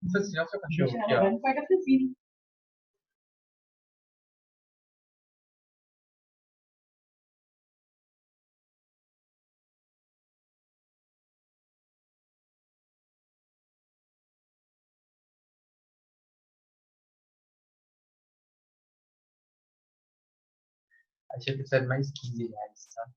Não sei se já é o seu cachorro aqui, Vai ó. no cafezinho. Achei que precisa de mais R$ 15, tá?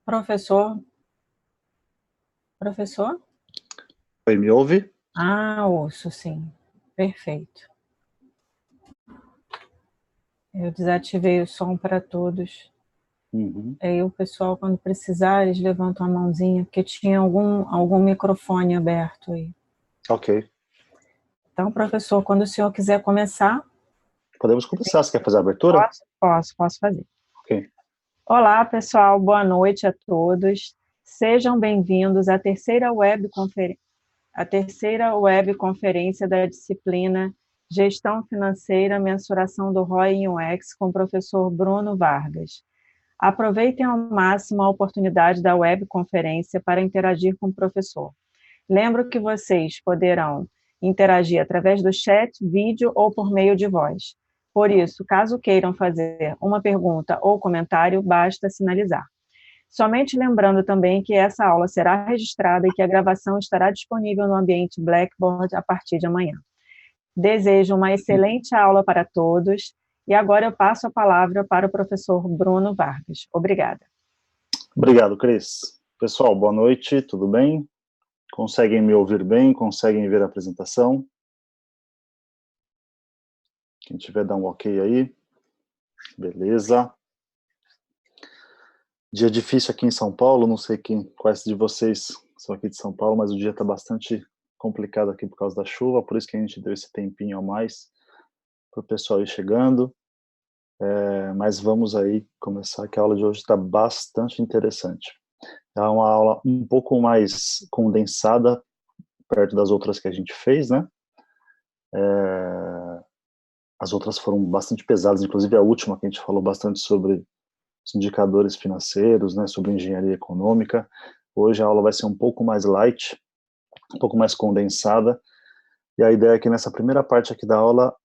Professor? Professor? Oi, me ouve? Ouço, sim. Perfeito. Eu desativei o som para todos. Aí o pessoal, quando precisar, eles levantam a mãozinha, porque tinha algum microfone aberto aí. Ok. Então, professor, quando o senhor quiser começar... Podemos começar. Você quer fazer a abertura? Posso fazer. Ok. Olá, pessoal. Boa noite a todos. Sejam bem-vindos à terceira webconferência da disciplina Gestão Financeira, Mensuração do ROI em UX, com o professor Bruno Vargas. Aproveitem ao máximo a oportunidade da webconferência para interagir com o professor. Lembro que vocês poderão interagir através do chat, vídeo ou por meio de voz. Por isso, caso queiram fazer uma pergunta ou comentário, basta sinalizar. Somente lembrando também que essa aula será registrada e que a gravação estará disponível no ambiente Blackboard a partir de amanhã. Desejo uma excelente aula para todos e agora eu passo a palavra para o professor Bruno Vargas. Obrigada. Obrigado, Cris. Pessoal, boa noite, tudo bem? Conseguem me ouvir bem? Conseguem ver a apresentação? Quem tiver, dá um ok aí. Beleza. Dia difícil aqui em São Paulo, não sei quais de vocês são aqui de São Paulo, mas o dia está bastante complicado aqui por causa da chuva, por isso que a gente deu esse tempinho a mais para o pessoal ir chegando. Mas vamos aí começar, que a aula de hoje está bastante interessante. É uma aula um pouco mais condensada, perto das outras que a gente fez, né? As outras foram bastante pesadas, inclusive a última que a gente falou bastante sobre os indicadores financeiros, né, sobre engenharia econômica. Hoje a aula vai ser um pouco mais light, um pouco mais condensada, e a ideia é que nessa primeira parte aqui da aula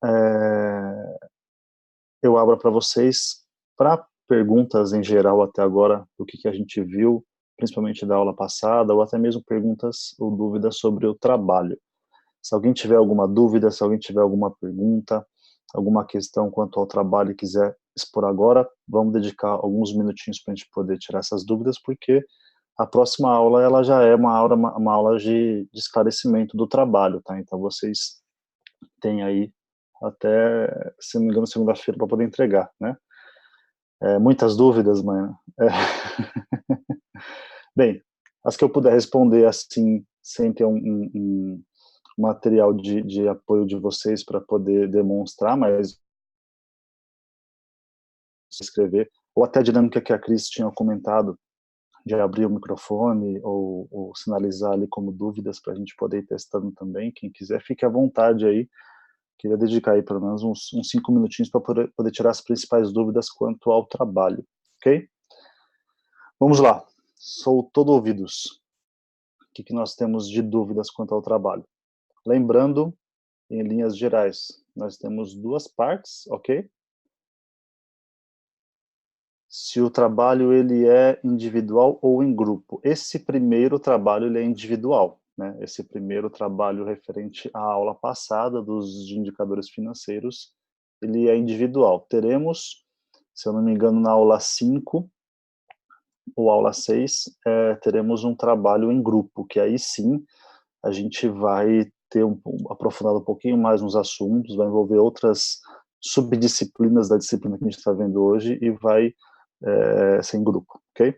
eu abro para vocês para perguntas em geral até agora do que a gente viu, principalmente da aula passada, ou até mesmo perguntas ou dúvidas sobre o trabalho. Se alguém tiver alguma dúvida, se alguém tiver alguma pergunta, alguma questão quanto ao trabalho e quiser expor agora, vamos dedicar alguns minutinhos para a gente poder tirar essas dúvidas, porque a próxima aula ela já é uma aula de esclarecimento do trabalho, tá? Então vocês têm aí até, se não me engano, segunda-feira para poder entregar, né? Muitas dúvidas, manhã. Bem, as que eu puder responder assim, sem ter um material de apoio de vocês para poder demonstrar, mas escrever, ou até a dinâmica que a Cris tinha comentado, de abrir o microfone ou sinalizar ali como dúvidas para a gente poder ir testando também. Quem quiser, fique à vontade aí. Queria dedicar aí pelo menos uns 5 minutinhos para poder tirar as principais dúvidas quanto ao trabalho, ok? Vamos lá, sou todo ouvidos. O que nós temos de dúvidas quanto ao trabalho? Lembrando, em linhas gerais, nós temos duas partes, ok? Se o trabalho ele é individual ou em grupo. Esse primeiro trabalho ele é individual, né? Esse primeiro trabalho referente à aula passada dos indicadores financeiros, ele é individual. Teremos, se eu não me engano, na aula 5 ou aula 6, teremos um trabalho em grupo, que aí sim a gente vai ter aprofundado um pouquinho mais nos assuntos, vai envolver outras subdisciplinas da disciplina que a gente está vendo hoje e vai ser em grupo, ok?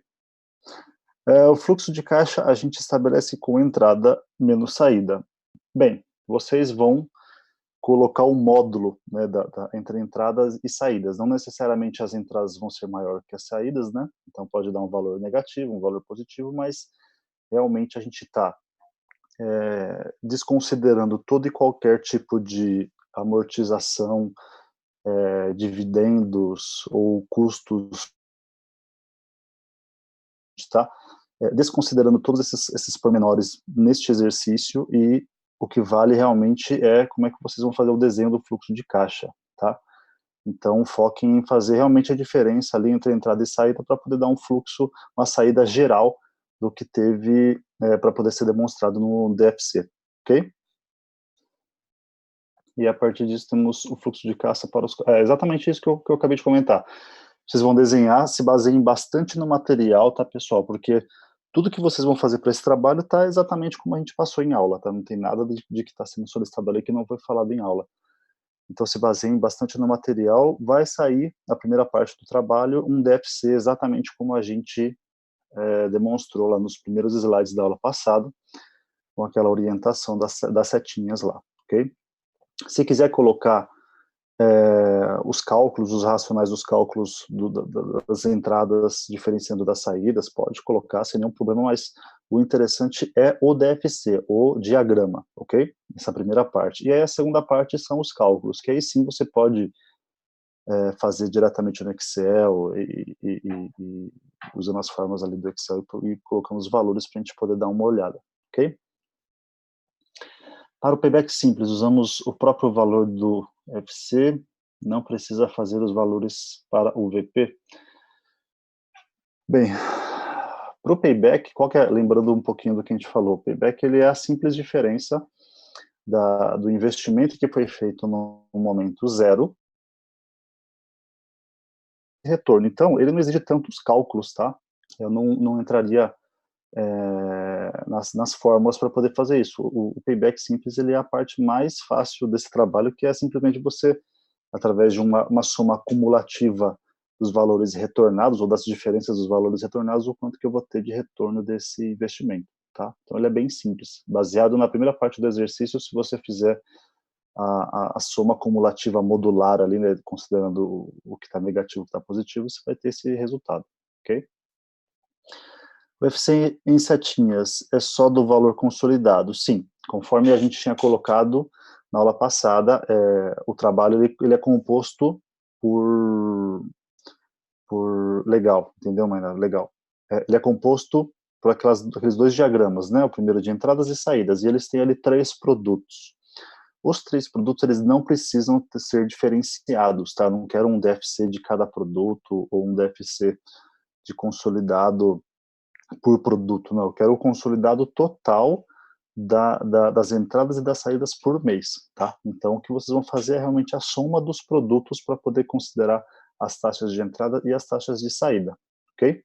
O fluxo de caixa a gente estabelece com entrada menos saída. Bem, vocês vão colocar o módulo, né, entre entradas e saídas. Não necessariamente as entradas vão ser maiores que as saídas, né? Então pode dar um valor negativo, um valor positivo, mas realmente a gente está desconsiderando todo e qualquer tipo de amortização, dividendos ou custos, tá? Desconsiderando todos esses pormenores neste exercício, e o que vale realmente é como é que vocês vão fazer o desenho do fluxo de caixa, tá? Então, foquem em fazer realmente a diferença ali entre entrada e saída para poder dar um fluxo, uma saída geral do que teve para poder ser demonstrado no DFC, ok? E a partir disso temos o fluxo de caixa para os... exatamente isso que eu acabei de comentar. Vocês vão desenhar, se baseiem bastante no material, tá, pessoal? Porque tudo que vocês vão fazer para esse trabalho tá exatamente como a gente passou em aula, tá? Não tem nada de que está sendo solicitado ali que não foi falado em aula. Então, se baseiem bastante no material, vai sair, na primeira parte do trabalho, um DFC exatamente como a gente demonstrou lá nos primeiros slides da aula passada, com aquela orientação das setinhas lá, ok? Se quiser colocar os cálculos, os racionais dos cálculos das entradas diferenciando das saídas, pode colocar sem nenhum problema, mas o interessante é o DFC, o diagrama, ok? Essa primeira parte. E aí a segunda parte são os cálculos, que aí sim você pode fazer diretamente no Excel e usando as formas ali do Excel e colocando os valores para a gente poder dar uma olhada, ok? Para o payback simples, usamos o próprio valor do FC, não precisa fazer os valores para o VP. Bem, para o payback, lembrando um pouquinho do que a gente falou, o payback ele é a simples diferença do investimento que foi feito no momento zero e retorno. Então, ele não exige tantos cálculos, tá? Eu não entraria nas fórmulas para poder fazer isso. O payback simples ele é a parte mais fácil desse trabalho, que é simplesmente você, através de uma soma acumulativa dos valores retornados, ou das diferenças dos valores retornados, o quanto que eu vou ter de retorno desse investimento, tá? Então ele é bem simples. Baseado na primeira parte do exercício, se você fizer a soma acumulativa modular ali, né, considerando o que está negativo e o que está positivo, você vai ter esse resultado, ok? O FC em setinhas é só do valor consolidado? Sim, conforme a gente tinha colocado na aula passada, o trabalho ele é composto por legal, entendeu, Maynard? Legal. Ele é composto por aqueles dois diagramas, né? O primeiro de entradas e saídas, e eles têm ali 3 produtos. Os 3 produtos, eles não precisam ser diferenciados, tá? Não quero um DFC de cada produto ou um DFC de consolidado por produto, não, eu quero o consolidado total das entradas e das saídas por mês, tá? Então, o que vocês vão fazer é realmente a soma dos produtos para poder considerar as taxas de entrada e as taxas de saída, ok?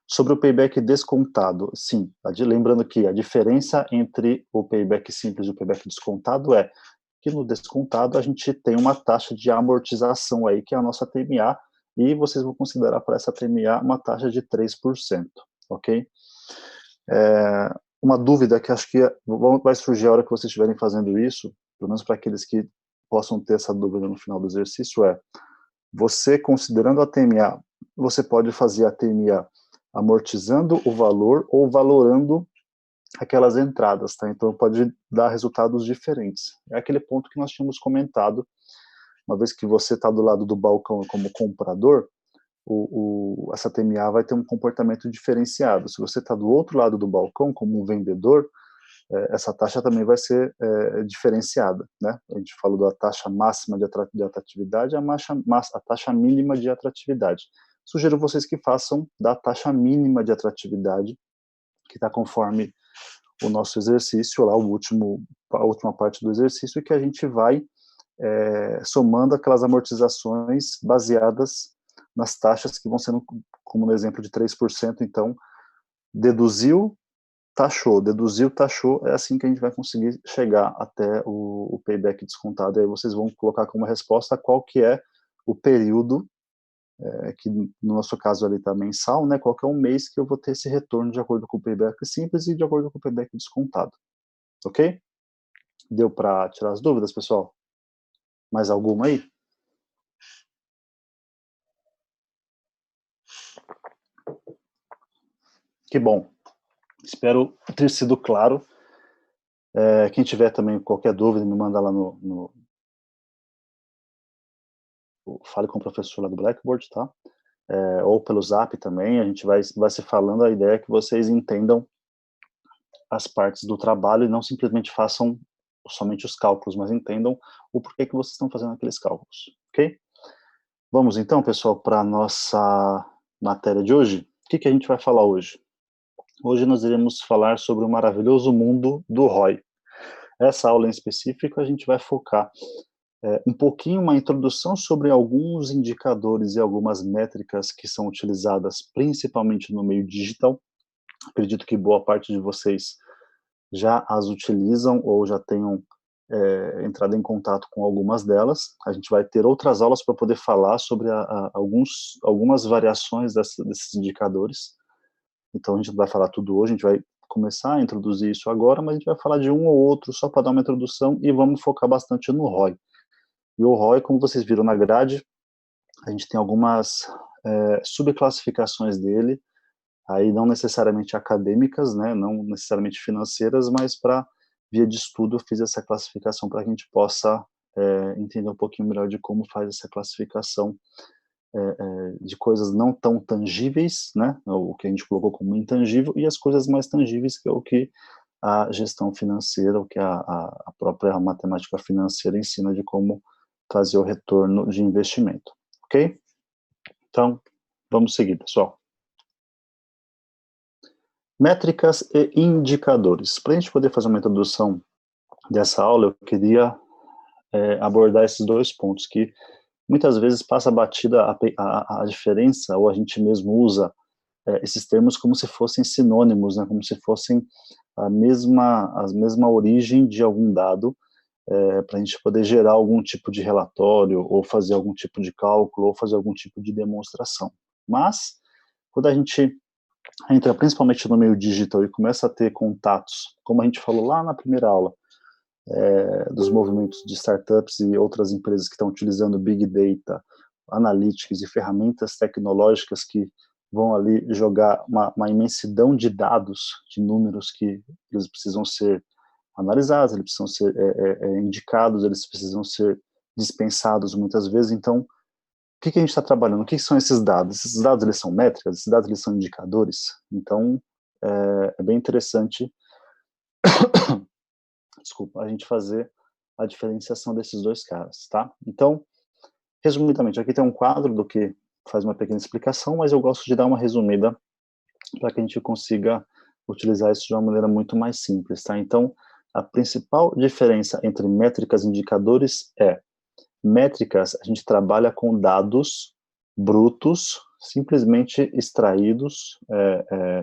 Sobre o payback descontado, sim, lembrando que a diferença entre o payback simples e o payback descontado é que no descontado a gente tem uma taxa de amortização aí, que é a nossa TMA, e vocês vão considerar para essa TMA uma taxa de 3%, ok? Uma dúvida que acho que vai surgir a hora que vocês estiverem fazendo isso, pelo menos para aqueles que possam ter essa dúvida no final do exercício, você considerando a TMA, você pode fazer a TMA amortizando o valor ou valorando aquelas entradas, tá? Então pode dar resultados diferentes. É aquele ponto que nós tínhamos comentado, uma vez que você está do lado do balcão como comprador, essa TMA vai ter um comportamento diferenciado. Se você está do outro lado do balcão como um vendedor, essa taxa também vai ser diferenciada, né? A gente falou da taxa máxima de atratividade, a taxa mínima de atratividade. Sugiro vocês que façam da taxa mínima de atratividade, que está conforme o nosso exercício, lá a última parte do exercício, que a gente vai somando aquelas amortizações baseadas nas taxas que vão sendo, como no exemplo de 3%, então, deduziu, taxou, é assim que a gente vai conseguir chegar até o payback descontado, aí vocês vão colocar como resposta qual que é o período, que no nosso caso ali está mensal, né, qual que é o mês que eu vou ter esse retorno de acordo com o payback simples e de acordo com o payback descontado, ok? Deu para tirar as dúvidas, pessoal? Mais alguma aí? Que bom. Espero ter sido claro. Quem tiver também qualquer dúvida, me manda lá fale com o professor lá do Blackboard, tá? Ou pelo Zap também, a gente vai se falando, a ideia é que vocês entendam as partes do trabalho e não simplesmente façam somente os cálculos, mas entendam o porquê que vocês estão fazendo aqueles cálculos, ok? Vamos então, pessoal, para a nossa matéria de hoje. O que a gente vai falar hoje? Hoje nós iremos falar sobre o maravilhoso mundo do ROI. Essa aula em específico a gente vai focar um pouquinho, uma introdução sobre alguns indicadores e algumas métricas que são utilizadas principalmente no meio digital. Acredito que boa parte de vocês já as utilizam ou já tenham entrado em contato com algumas delas. A gente vai ter outras aulas para poder falar sobre algumas variações desses indicadores. Então a gente não vai falar tudo hoje, a gente vai começar a introduzir isso agora, mas a gente vai falar de um ou outro só para dar uma introdução e vamos focar bastante no ROI. E o ROI, como vocês viram na grade, a gente tem algumas subclassificações dele, aí não necessariamente acadêmicas, né, não necessariamente financeiras, mas para via de estudo eu fiz essa classificação para que a gente possa entender um pouquinho melhor de como faz essa classificação de coisas não tão tangíveis, né, o que a gente colocou como intangível, e as coisas mais tangíveis, que é o que a gestão financeira, o que a própria matemática financeira ensina de como fazer o retorno de investimento, ok? Então, vamos seguir, pessoal. Métricas e indicadores. Para a gente poder fazer uma introdução dessa aula, eu queria abordar esses dois pontos, que muitas vezes passa batida a diferença, ou a gente mesmo usa esses termos como se fossem sinônimos, né, como se fossem a mesma origem de algum dado, para a gente poder gerar algum tipo de relatório, ou fazer algum tipo de cálculo, ou fazer algum tipo de demonstração. Mas, quando a gente entra principalmente no meio digital e começa a ter contatos, como a gente falou lá na primeira aula, dos movimentos de startups e outras empresas que estão utilizando Big Data, Analytics e ferramentas tecnológicas que vão ali jogar uma imensidão de dados, de números que eles precisam ser analisados, eles precisam ser indicados, eles precisam ser dispensados muitas vezes. Então, o que a gente está trabalhando? O que são esses dados? Esses dados, eles são métricas? Esses dados, eles são indicadores? Então, é bem interessante a gente fazer a diferenciação desses dois caras, tá? Então, resumidamente, aqui tem um quadro do que faz uma pequena explicação, mas eu gosto de dar uma resumida para que a gente consiga utilizar isso de uma maneira muito mais simples, tá? Então, a principal diferença entre métricas e indicadores métricas, a gente trabalha com dados brutos, simplesmente extraídos,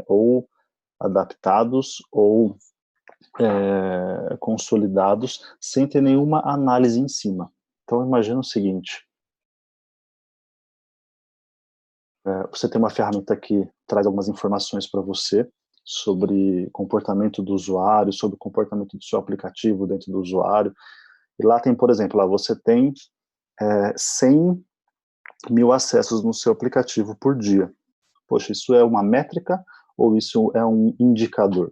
ou adaptados, ou consolidados, sem ter nenhuma análise em cima. Então, imagina o seguinte, você tem uma ferramenta que traz algumas informações para você sobre comportamento do usuário, sobre o comportamento do seu aplicativo dentro do usuário, e lá tem, por exemplo, lá você tem 100 mil acessos no seu aplicativo por dia. Poxa, isso é uma métrica ou isso é um indicador?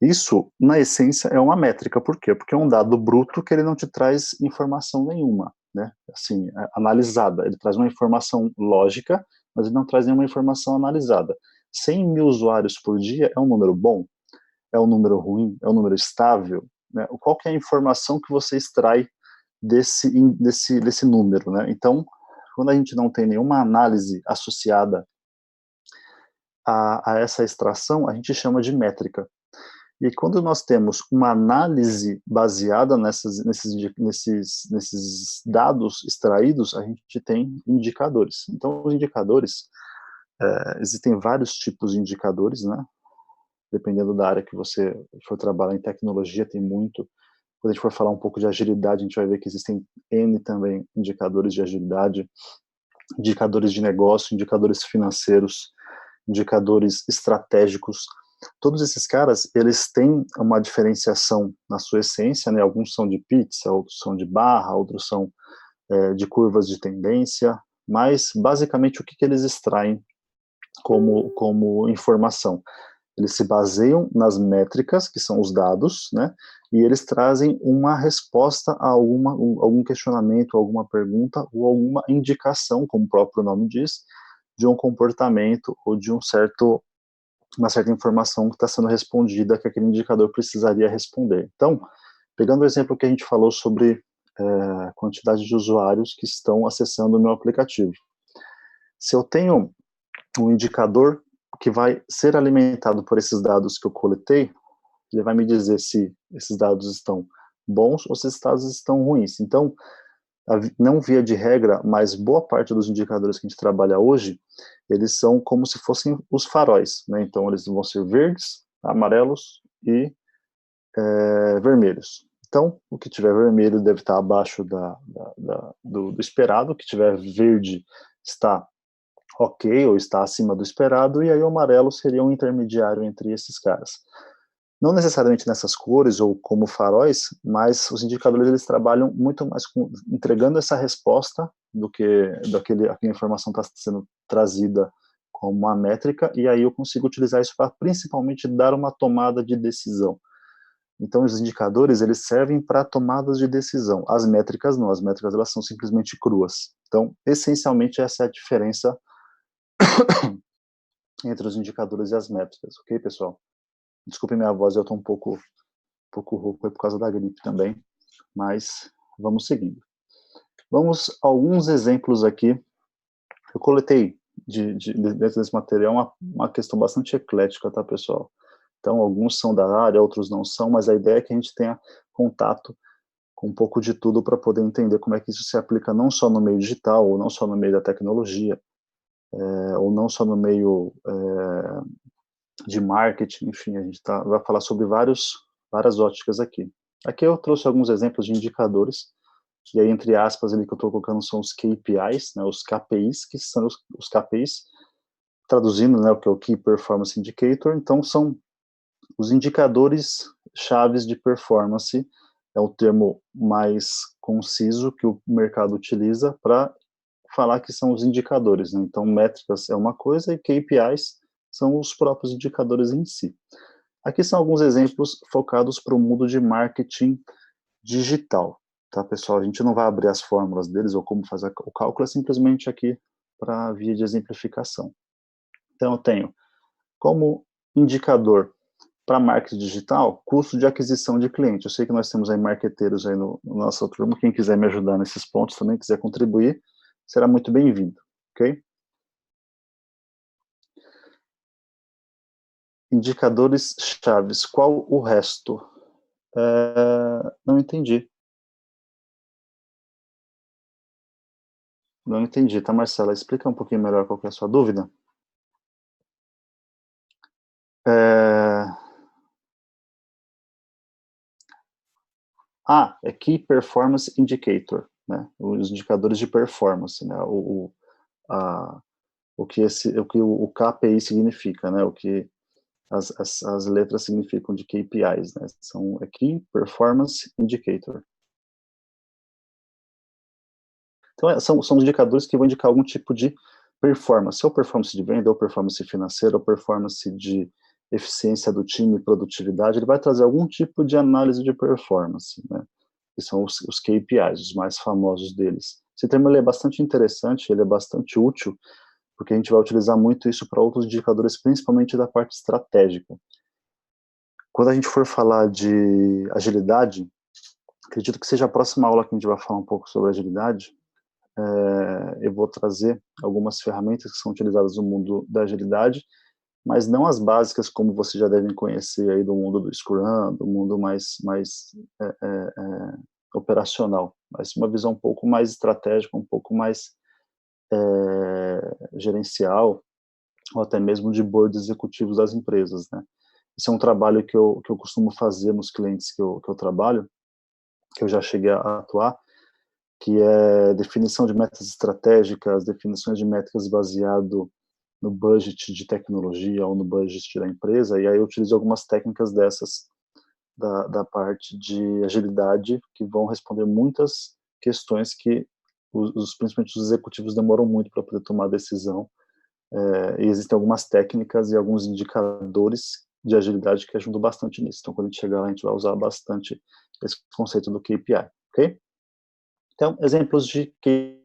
Isso, na essência, é uma métrica. Por quê? Porque é um dado bruto que ele não te traz informação nenhuma, né? Assim, analisada. Ele traz uma informação lógica, mas ele não traz nenhuma informação analisada. 100 mil usuários por dia é um número bom? É um número ruim? É um número estável? Né? Qual que é a informação que você extrai desse número, né? Então, quando a gente não tem nenhuma análise associada a essa extração, a gente chama de métrica. E quando nós temos uma análise baseada nesses dados extraídos, a gente tem indicadores. Então, os indicadores, existem vários tipos de indicadores, né? Dependendo da área que você for trabalhar em tecnologia, tem muito. Quando a gente for falar um pouco de agilidade, a gente vai ver que existem N também indicadores de agilidade, indicadores de negócio, indicadores financeiros, indicadores estratégicos. Todos esses caras, eles têm uma diferenciação na sua essência, né? Alguns são de pizza, outros são de barra, outros são de curvas de tendência, mas basicamente o que eles extraem como informação? Eles se baseiam nas métricas, que são os dados, né? E eles trazem uma resposta a algum questionamento, alguma pergunta ou alguma indicação, como o próprio nome diz, de um comportamento ou de uma certa informação que está sendo respondida que aquele indicador precisaria responder. Então, pegando o exemplo que a gente falou sobre a quantidade de usuários que estão acessando o meu aplicativo. Se eu tenho um indicador que vai ser alimentado por esses dados que eu coletei, ele vai me dizer se esses dados estão bons ou se esses dados estão ruins. Então, não via de regra, mas boa parte dos indicadores que a gente trabalha hoje, eles são como se fossem os faróis, né? Então, eles vão ser verdes, amarelos e vermelhos. Então, o que tiver vermelho deve estar abaixo do esperado, o que tiver verde está ok, ou está acima do esperado, e aí o amarelo seria um intermediário entre esses caras. Não necessariamente nessas cores ou como faróis, mas os indicadores eles trabalham muito mais entregando essa resposta do que aquela informação está sendo trazida como uma métrica, e aí eu consigo utilizar isso para principalmente dar uma tomada de decisão. Então, os indicadores, eles servem para tomadas de decisão. As métricas não, as métricas elas são simplesmente cruas. Então, essencialmente, essa é a diferença entre os indicadores e as métricas, ok, pessoal? Desculpe minha voz, eu estou um pouco rouco por causa da gripe também, mas vamos seguindo. Vamos a alguns exemplos aqui. Eu coletei dentro desse material uma questão bastante eclética, tá, pessoal? Então, alguns são da área, outros não são, mas a ideia é que a gente tenha contato com um pouco de tudo para poder entender como é que isso se aplica não só no meio digital, ou não só no meio da tecnologia, ou não só no meio de marketing, enfim, a gente vai falar sobre várias óticas aqui. Aqui eu trouxe alguns exemplos de indicadores, e aí, entre aspas, ali que eu estou colocando são os KPIs, né, os KPIs, que são os KPIs, traduzindo, né, o que é o Key Performance Indicator, então são os indicadores chaves de performance, é o termo mais conciso que o mercado utiliza para falar que são os indicadores, né? Então, métricas é uma coisa e KPIs são os próprios indicadores em si. Aqui são alguns exemplos focados para o mundo de marketing digital, tá, pessoal? A gente não vai abrir as fórmulas deles ou como fazer o cálculo, é simplesmente aqui para via de exemplificação. Então, eu tenho como indicador para marketing digital, custo de aquisição de cliente. Eu sei que nós temos aí marqueteiros aí no nosso turma, quem quiser me ajudar nesses pontos também, quiser contribuir, será muito bem-vindo, ok? Indicadores chaves, qual o resto? Não entendi. Não entendi, tá, Marcela? Explica um pouquinho melhor qual que é a sua dúvida. É Key Performance Indicator, né? Os indicadores de performance, né? O que o KPI significa, né? O que as letras significam de KPIs, né? São Key Performance Indicator. Então, são indicadores que vão indicar algum tipo de performance, ou performance de venda, ou performance financeira, ou performance de eficiência do time, produtividade, ele vai trazer algum tipo de análise de performance, né? Que são os KPIs, os mais famosos deles. Esse termo ele é bastante interessante, ele é bastante útil, porque a gente vai utilizar muito isso para outros indicadores, principalmente da parte estratégica. Quando a gente for falar de agilidade, acredito que seja a próxima aula que a gente vai falar um pouco sobre agilidade, eu vou trazer algumas ferramentas que são utilizadas no mundo da agilidade, mas não as básicas como vocês já devem conhecer aí do mundo do Scrum, do mundo mais operacional, mas uma visão um pouco mais estratégica, um pouco mais gerencial, ou até mesmo de board executivos das empresas, né? Esse é um trabalho que eu costumo fazer nos clientes que eu trabalho, que eu já cheguei a atuar, que é definição de metas estratégicas, definições de métricas baseado no budget de tecnologia ou no budget da empresa, e aí eu utilizo algumas técnicas dessas da parte de agilidade que vão responder muitas questões que principalmente os executivos demoram muito para poder tomar decisão, e existem algumas técnicas e alguns indicadores de agilidade que ajudam bastante nisso. Então, quando a gente chegar lá, a gente vai usar bastante esse conceito do KPI, ok? Então, exemplos de KPI.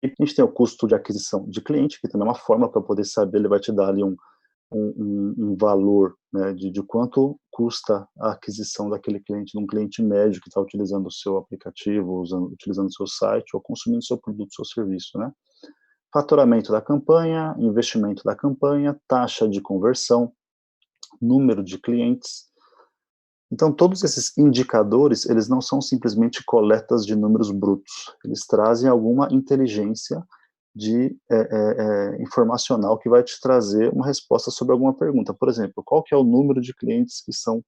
A gente tem o custo de aquisição de cliente, que também é uma forma para poder saber, ele vai te dar ali um valor, né, de quanto custa a aquisição daquele cliente, de um cliente médio que está utilizando o seu aplicativo, utilizando o seu site ou consumindo o seu produto, o seu serviço, né? Faturamento da campanha, investimento da campanha, taxa de conversão, número de clientes. Então, todos esses indicadores, eles não são simplesmente coletas de números brutos, eles trazem alguma inteligência informacional que vai te trazer uma resposta sobre alguma pergunta. Por exemplo, qual que é o número de clientes que estão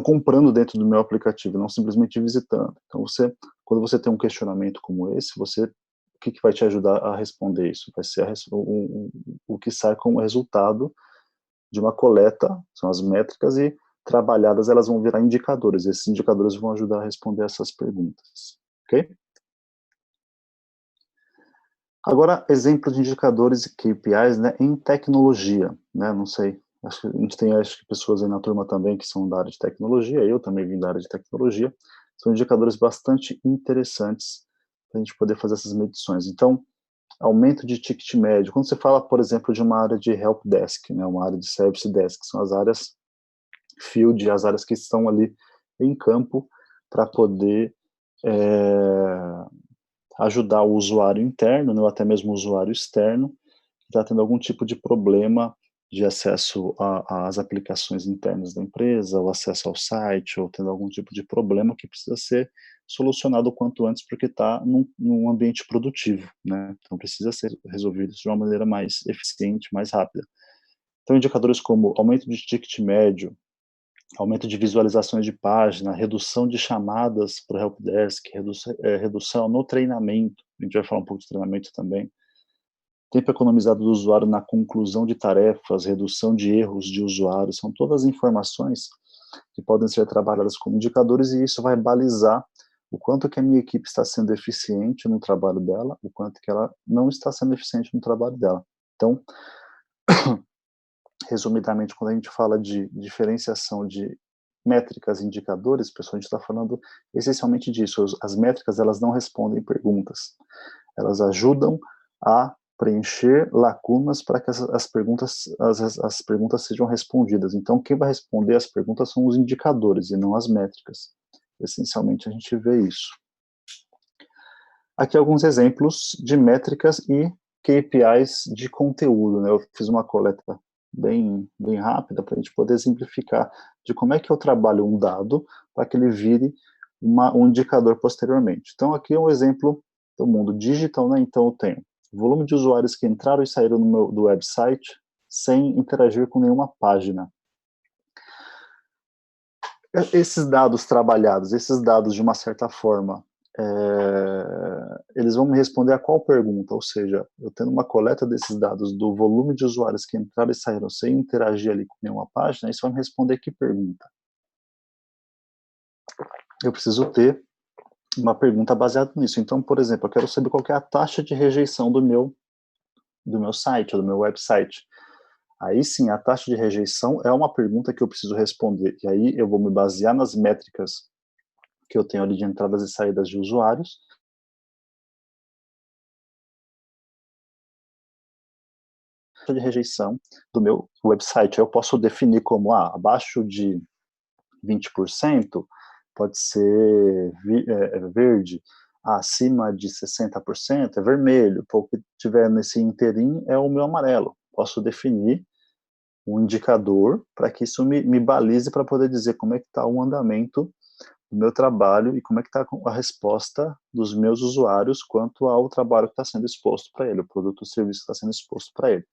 comprando dentro do meu aplicativo, não simplesmente visitando. Então, quando você tem um questionamento como esse, o que vai te ajudar a responder isso? Vai ser o que sai como resultado de uma coleta, são as métricas, e trabalhadas elas vão virar indicadores. Esses indicadores vão ajudar a responder essas perguntas. Ok? Agora, exemplo de indicadores e KPIs, né, em tecnologia, né, não sei, acho que a gente tem pessoas aí na turma também que são da área de tecnologia, eu também vim da área de tecnologia, são indicadores bastante interessantes para a gente poder fazer essas medições. Então, aumento de ticket médio, quando você fala, por exemplo, de uma área de help desk, né, uma área de service desk, são as áreas field, as áreas que estão ali em campo para poder ajudar o usuário interno, né, ou até mesmo o usuário externo, que está tendo algum tipo de problema de acesso às aplicações internas da empresa, ou acesso ao site, ou tendo algum tipo de problema que precisa ser solucionado o quanto antes, porque está num ambiente produtivo, né? Então precisa ser resolvido de uma maneira mais eficiente, mais rápida. Então indicadores como aumento de ticket médio, aumento de visualizações de página, redução de chamadas para o helpdesk, redução no treinamento, a gente vai falar um pouco de treinamento também, tempo economizado do usuário na conclusão de tarefas, redução de erros de usuário, são todas informações que podem ser trabalhadas como indicadores, e isso vai balizar o quanto que a minha equipe está sendo eficiente no trabalho dela, o quanto que ela não está sendo eficiente no trabalho dela. Então, resumidamente, quando a gente fala de diferenciação de métricas e indicadores, pessoal, a gente está falando essencialmente disso. As métricas, elas não respondem perguntas. Elas ajudam a preencher lacunas para que as perguntas sejam respondidas. Então, quem vai responder as perguntas são os indicadores e não as métricas. Essencialmente, a gente vê isso. Aqui alguns exemplos de métricas e KPIs de conteúdo, né? Eu fiz uma coleta bem rápida para a gente poder exemplificar de como é que eu trabalho um dado para que ele vire um indicador posteriormente. Então, aqui é um exemplo do mundo digital, né? Então, eu tenho o volume de usuários que entraram e saíram do website sem interagir com nenhuma página. Esses dados trabalhados, esses dados de uma certa forma, eles vão me responder a qual pergunta? Ou seja, eu tendo uma coleta desses dados do volume de usuários que entraram e saíram sem interagir ali com nenhuma página, isso vai me responder que pergunta? Eu preciso ter uma pergunta baseada nisso. Então, por exemplo, eu quero saber qual que é a taxa de rejeição do meu site, do meu website. Aí sim, a taxa de rejeição é uma pergunta que eu preciso responder. E aí eu vou me basear nas métricas que eu tenho ali de entradas e saídas de usuários. De rejeição do meu website. Eu posso definir como abaixo de 20% pode ser verde, acima de 60% é vermelho, o que tiver nesse inteirinho é o meu amarelo. Posso definir um indicador para que isso me balize para poder dizer como é que está o andamento do meu trabalho e como é que está a resposta dos meus usuários quanto ao trabalho que está sendo exposto para ele, o produto ou serviço que está sendo exposto para ele.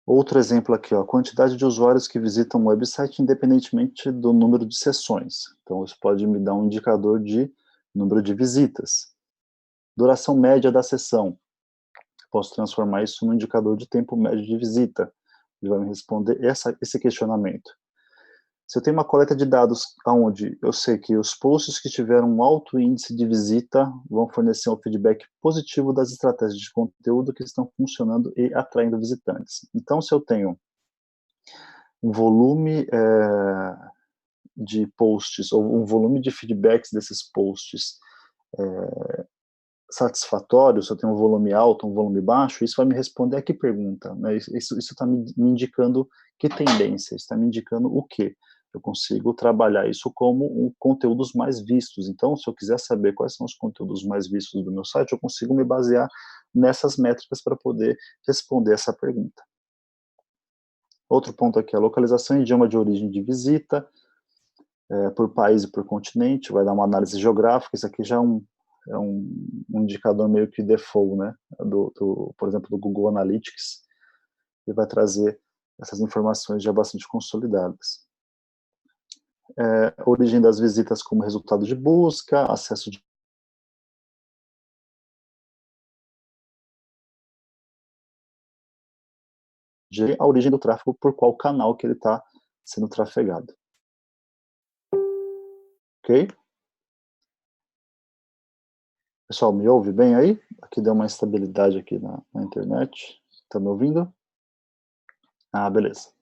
Outro exemplo aqui, ó, quantidade de usuários que visitam o website independentemente do número de sessões. Então, isso pode me dar um indicador de número de visitas. Duração média da sessão. Posso transformar isso num indicador de tempo médio de visita. Ele vai me responder esse questionamento. Se eu tenho uma coleta de dados onde eu sei que os posts que tiveram um alto índice de visita vão fornecer um feedback positivo das estratégias de conteúdo que estão funcionando e atraindo visitantes. Então, se eu tenho um volume de posts ou um volume de feedbacks desses posts satisfatório, se eu tenho um volume alto, um volume baixo, isso vai me responder a que pergunta, né? Isso está me indicando que tendência, está me indicando o quê? Eu consigo trabalhar isso como conteúdos mais vistos. Então, se eu quiser saber quais são os conteúdos mais vistos do meu site, eu consigo me basear nessas métricas para poder responder essa pergunta. Outro ponto aqui, a localização e idioma de origem de visita, por país e por continente, vai dar uma análise geográfica. Isso aqui já é um indicador meio que default, né, por exemplo, do Google Analytics, e vai trazer essas informações já bastante consolidadas. Origem das visitas como resultado de busca, acesso de G, a origem do tráfego, por qual canal que ele está sendo trafegado. Ok? Pessoal, me ouve bem aí? Aqui deu uma instabilidade aqui na internet. Está me ouvindo? Ah, beleza.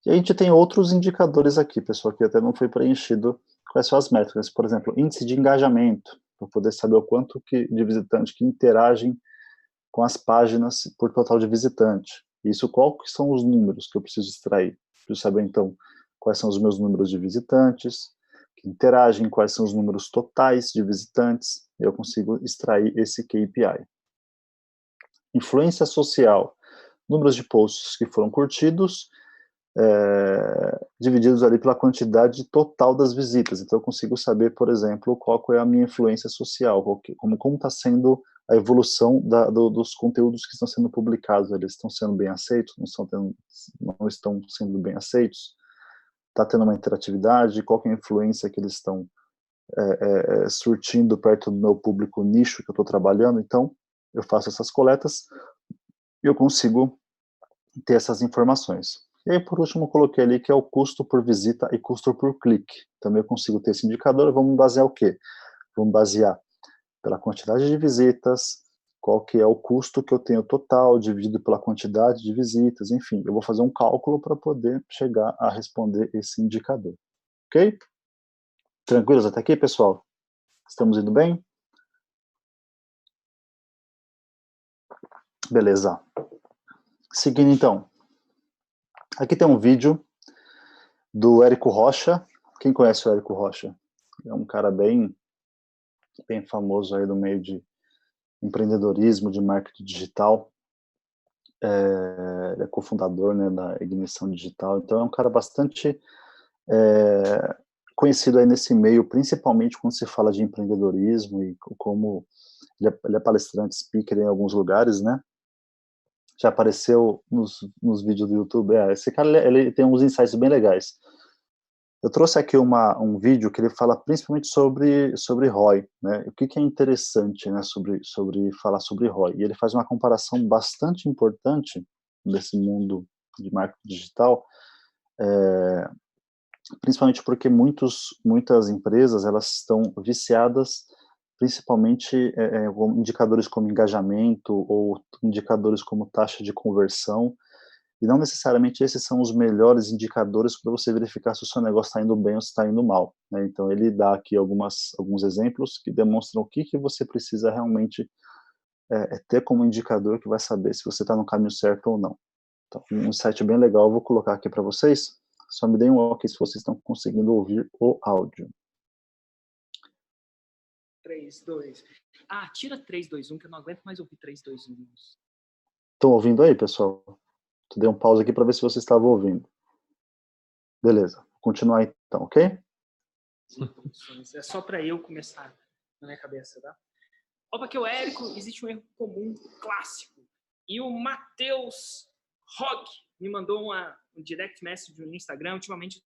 E a gente tem outros indicadores aqui, pessoal, que até não foi preenchido. Quais são as métricas? Por exemplo, índice de engajamento, para poder saber o quanto de visitantes que interagem com as páginas por total de visitante. Isso, qual que são os números que eu preciso extrair? Preciso saber, então, quais são os meus números de visitantes que interagem, quais são os números totais de visitantes, eu consigo extrair esse KPI. Influência social, números de posts que foram curtidos, divididos ali pela quantidade total das visitas. Então, eu consigo saber, por exemplo, qual é a minha influência social, como está sendo a evolução dos conteúdos que estão sendo publicados. Eles estão sendo bem aceitos, não estão sendo bem aceitos? Está tendo uma interatividade? Qual que é a influência que eles estão surtindo perto do meu público nicho que eu estou trabalhando? Então, eu faço essas coletas e eu consigo ter essas informações. E aí, por último, eu coloquei ali que é o custo por visita e custo por clique. Também eu consigo ter esse indicador. Vamos basear o quê? Vamos basear pela quantidade de visitas, qual que é o custo que eu tenho total, dividido pela quantidade de visitas, enfim, eu vou fazer um cálculo para poder chegar a responder esse indicador. Ok? Tranquilos até aqui, pessoal? Estamos indo bem? Beleza. Seguindo, então. Aqui tem um vídeo do Érico Rocha. Quem conhece o Érico Rocha? É um cara bem famoso aí no meio de empreendedorismo, de marketing digital. Ele é cofundador, né, da Ignição Digital. Então, é um cara bastante conhecido aí nesse meio, principalmente quando se fala de empreendedorismo e como ele é palestrante, speaker em alguns lugares, né? Já apareceu nos vídeos do YouTube. Esse cara, ele tem uns insights bem legais. Eu trouxe aqui um vídeo que ele fala principalmente sobre ROI, né? O que é interessante, né, sobre falar sobre ROI. E ele faz uma comparação bastante importante desse mundo de marketing digital, principalmente porque muitas empresas elas estão viciadas principalmente indicadores como engajamento ou indicadores como taxa de conversão, e não necessariamente esses são os melhores indicadores para você verificar se o seu negócio está indo bem ou se está indo mal, né? Então, ele dá aqui alguns exemplos que demonstram o que você precisa realmente ter como indicador que vai saber se você está no caminho certo ou não. Então, um site bem legal, eu vou colocar aqui para vocês. Só me deem um ok se vocês estão conseguindo ouvir o áudio. 3, 2. Tira 3, 2, 1, que eu não aguento mais ouvir 3, 2, 1. Estão ouvindo aí, pessoal? Eu dei um pause aqui para ver se vocês estavam ouvindo. Beleza, vou continuar então, ok? É só para eu começar na minha cabeça, tá? Opa, que o Érico, existe um erro comum, clássico. E o Matheus Hogg me mandou um direct message no Instagram, ultimamente.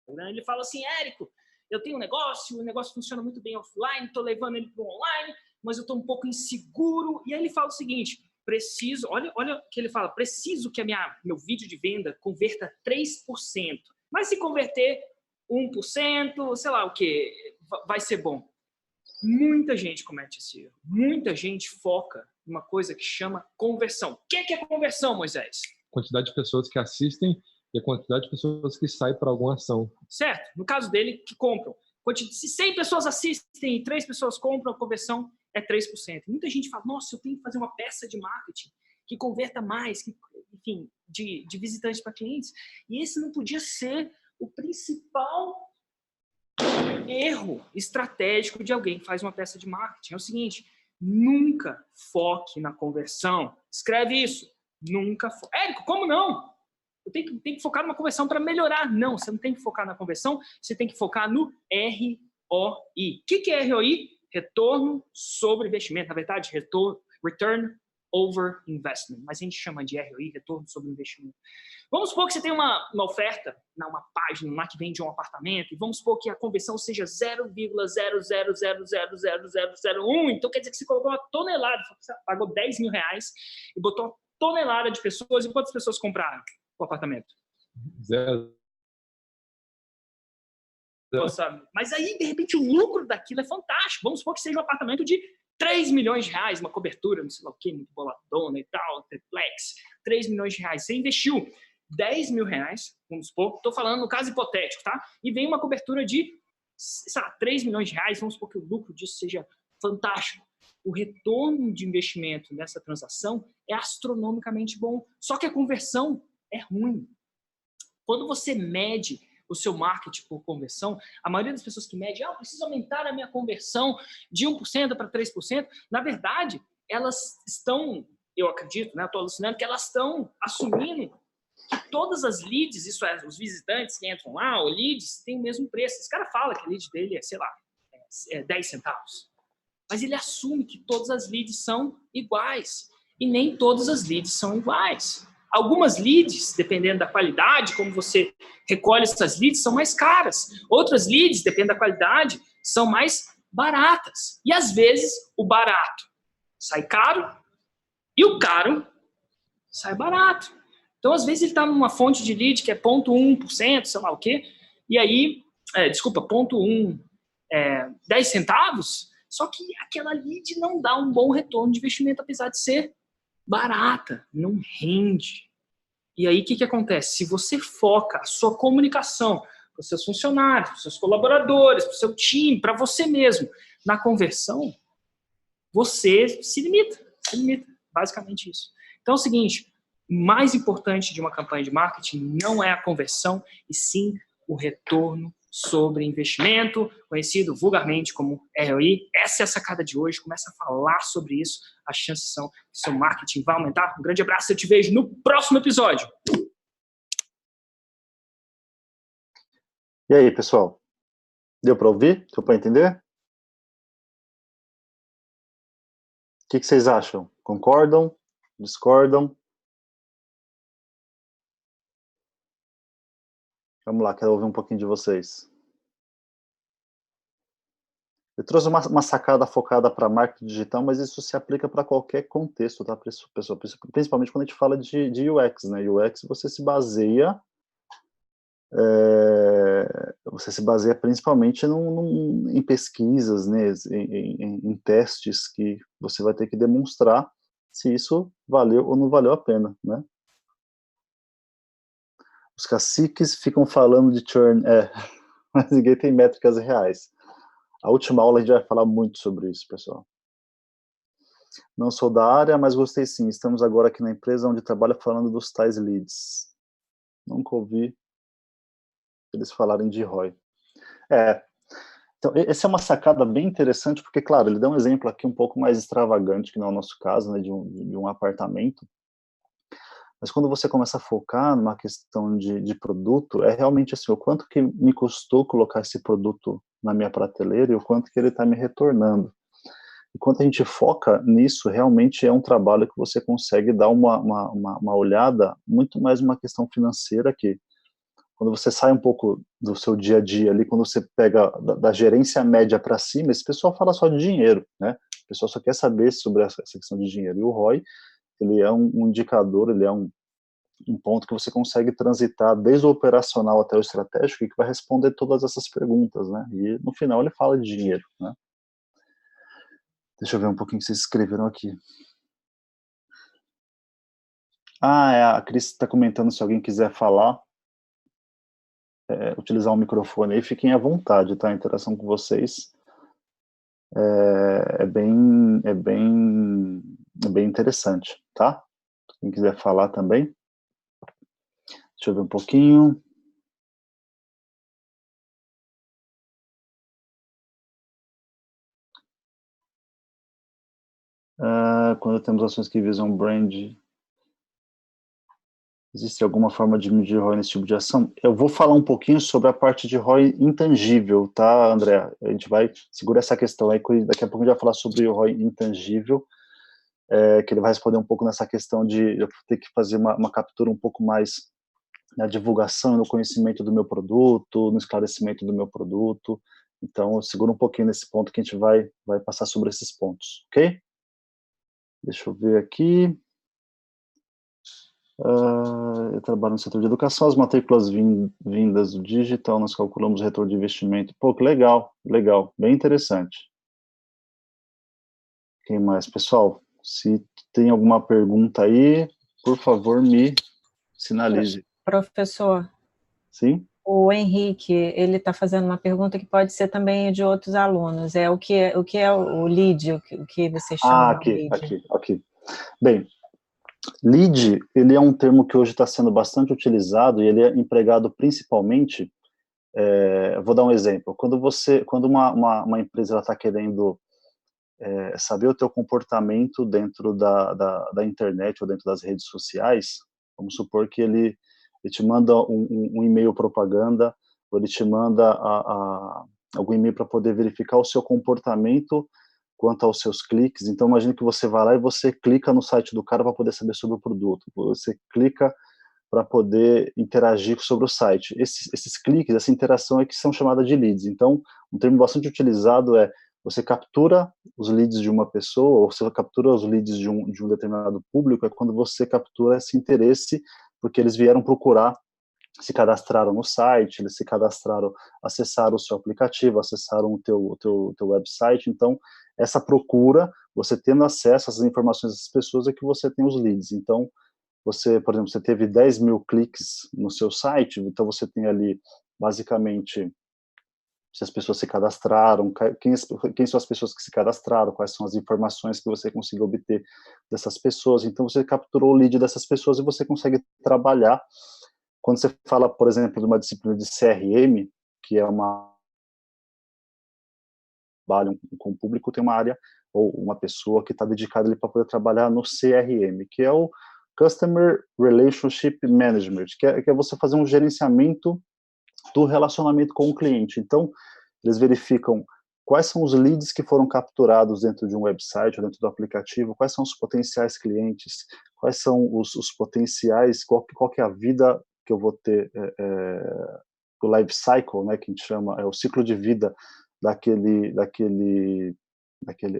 Ele fala assim, Érico, eu tenho um negócio, o negócio funciona muito bem offline, estou levando ele para o online, mas eu estou um pouco inseguro. E aí ele fala o seguinte, olha o que ele fala, preciso que meu vídeo de venda converta 3%. Mas se converter 1%, sei lá o que, vai ser bom. Muita gente comete esse erro. Muita gente foca numa coisa que chama conversão. O que é conversão, Moisés? Quantidade de pessoas que assistem e a quantidade de pessoas que saem para alguma ação. Certo. No caso dele, que compram. Se 100 pessoas assistem e 3 pessoas compram, a conversão é 3%. Muita gente fala, nossa, eu tenho que fazer uma peça de marketing que converta mais, enfim, de visitantes para clientes. E esse não podia ser o principal erro estratégico de alguém que faz uma peça de marketing. É o seguinte, nunca foque na conversão. Escreve isso. Nunca foque. Érico, como não? Eu tenho que focar numa conversão para melhorar. Não, você não tem que focar na conversão, você tem que focar no ROI. O que é ROI? Retorno sobre investimento. Na verdade, return over investment, mas a gente chama de ROI, retorno sobre investimento. Vamos supor que você tem uma oferta, uma página lá que vende um apartamento, e vamos supor que a conversão seja 0,000000001, então quer dizer que você colocou uma tonelada, você pagou 10 mil reais e botou uma tonelada de pessoas, e quantas pessoas compraram o apartamento? 0. Sabe? Mas aí, de repente, o lucro daquilo é fantástico. Vamos supor que seja um apartamento de 3 milhões de reais, uma cobertura, não sei lá o que, muito boladona e tal, triplex, 3 milhões de reais. Você investiu 10 mil reais, vamos supor, estou falando no caso hipotético, tá? E vem uma cobertura de, sei lá, 3 milhões de reais, vamos supor que o lucro disso seja fantástico. O retorno de investimento nessa transação é astronomicamente bom, só que a conversão é ruim. Quando você mede o seu marketing por conversão, a maioria das pessoas que mede, preciso aumentar a minha conversão de 1% para 3%, na verdade, elas estão, eu acredito, né, estou alucinando, que elas estão assumindo que todas as leads, isso é, os visitantes que entram lá, os leads, têm o mesmo preço. Esse cara fala que a lead dele é, sei lá, 10 centavos. Mas ele assume que todas as leads são iguais. E nem todas as leads são iguais. Algumas leads, dependendo da qualidade, como você recolhe essas leads, são mais caras. Outras leads, dependendo da qualidade, são mais baratas. E, às vezes, o barato sai caro e o caro sai barato. Então, às vezes, ele está numa fonte de lead que é 0,1%, sei lá o quê, e aí, 0,1, 10 centavos, só que aquela lead não dá um bom retorno de investimento, apesar de ser barata, não rende. E aí, o que acontece? Se você foca a sua comunicação para os seus funcionários, para os seus colaboradores, para o seu time, para você mesmo, na conversão, você se limita, basicamente isso. Então é o seguinte, o mais importante de uma campanha de marketing não é a conversão, e sim o retorno sobre investimento, conhecido vulgarmente como ROI. Essa é a sacada de hoje. Começa a falar sobre isso. As chances são que seu marketing vai aumentar. Um grande abraço. Eu te vejo no próximo episódio. E aí, pessoal? Deu para ouvir? Deu para entender? O que vocês acham? Concordam? Discordam? Vamos lá, quero ouvir um pouquinho de vocês. Eu trouxe uma sacada focada para marketing digital, mas isso se aplica para qualquer contexto, tá, pessoal? Principalmente quando a gente fala de UX, né? UX, você se baseia principalmente em pesquisas, né? Em testes que você vai ter que demonstrar se isso valeu ou não valeu a pena, né? Os caciques ficam falando de churn, mas ninguém tem métricas reais. A última aula a gente vai falar muito sobre isso, pessoal. Não sou da área, mas gostei sim. Estamos agora aqui na empresa onde trabalho falando dos tais leads. Nunca ouvi eles falarem de ROI. Então, essa é uma sacada bem interessante, porque, claro, ele dá um exemplo aqui um pouco mais extravagante, que não é o nosso caso, né, de um apartamento. Mas quando você começa a focar numa questão de produto, é realmente assim, o quanto que me custou colocar esse produto na minha prateleira e o quanto que ele está me retornando. E quando a gente foca nisso, realmente é um trabalho que você consegue dar uma olhada, muito mais uma questão financeira aqui. Quando você sai um pouco do seu dia a dia ali, quando você pega da gerência média para cima, esse pessoal fala só de dinheiro, né? O pessoal só quer saber sobre essa questão de dinheiro. E o ROI, ele é um indicador, ele é um ponto que você consegue transitar desde o operacional até o estratégico e que vai responder todas essas perguntas, né? E no final ele fala de dinheiro, né? Deixa eu ver um pouquinho o que vocês escreveram aqui. A Cris está comentando se alguém quiser falar, utilizar o microfone aí, fiquem à vontade, tá? A interação com vocês é bem interessante, tá? Quem quiser falar também. Deixa eu ver um pouquinho. Quando temos ações que visam brand, existe alguma forma de medir ROI nesse tipo de ação? Eu vou falar um pouquinho sobre a parte de ROI intangível, tá, André? A gente vai segurar essa questão aí, daqui a pouco a gente vai falar sobre o ROI intangível. que ele vai responder um pouco nessa questão de eu ter que fazer uma captura um pouco mais na divulgação e no conhecimento do meu produto, no esclarecimento do meu produto. Então, segura um pouquinho nesse ponto que a gente vai passar sobre esses pontos, ok? Deixa eu ver aqui. Eu trabalho no setor de educação, as matrículas vindas do digital, nós calculamos o retorno de investimento. Pô, que legal, legal, bem interessante. Quem mais, pessoal? Se tem alguma pergunta aí, por favor, me sinalize. Professor, Sim? o Henrique, ele está fazendo uma pergunta que pode ser também de outros alunos. O que é o lead, o que você chama de lead? Aqui. Bem, lead, ele é um termo que hoje está sendo bastante utilizado e ele é empregado principalmente, vou dar um exemplo, quando uma empresa está querendo saber o teu comportamento dentro da internet ou dentro das redes sociais, vamos supor que ele te manda um e-mail propaganda, ou ele te manda algum e-mail para poder verificar o seu comportamento quanto aos seus cliques. Então, imagine que você vai lá e você clica no site do cara para poder saber sobre o produto. Você clica para poder interagir sobre o site. Esses cliques, essa interação é que são chamadas de leads. Então, um termo bastante utilizado é você captura os leads de uma pessoa, ou você captura os leads de um determinado público, é quando você captura esse interesse, porque eles vieram procurar, se cadastraram no site, eles se cadastraram, acessaram o seu aplicativo, acessaram o teu website. Então, essa procura, você tendo acesso às informações dessas pessoas, é que você tem os leads. Então, você, por exemplo, você teve 10 mil cliques no seu site, então você tem ali, basicamente, se as pessoas se cadastraram, quem são as pessoas que se cadastraram, quais são as informações que você conseguiu obter dessas pessoas. Então, você capturou o lead dessas pessoas e você consegue trabalhar. Quando você fala, por exemplo, de uma disciplina de CRM, que é trabalho com o público, tem uma área ou uma pessoa que está dedicada ali para poder trabalhar no CRM, que é o Customer Relationship Management, que é você fazer um gerenciamento do relacionamento com o cliente. Então, eles verificam quais são os leads que foram capturados dentro de um website ou dentro do aplicativo, quais são os potenciais clientes, quais são os potenciais, qual que é a vida que eu vou ter, o life cycle, né, que a gente chama, é o ciclo de vida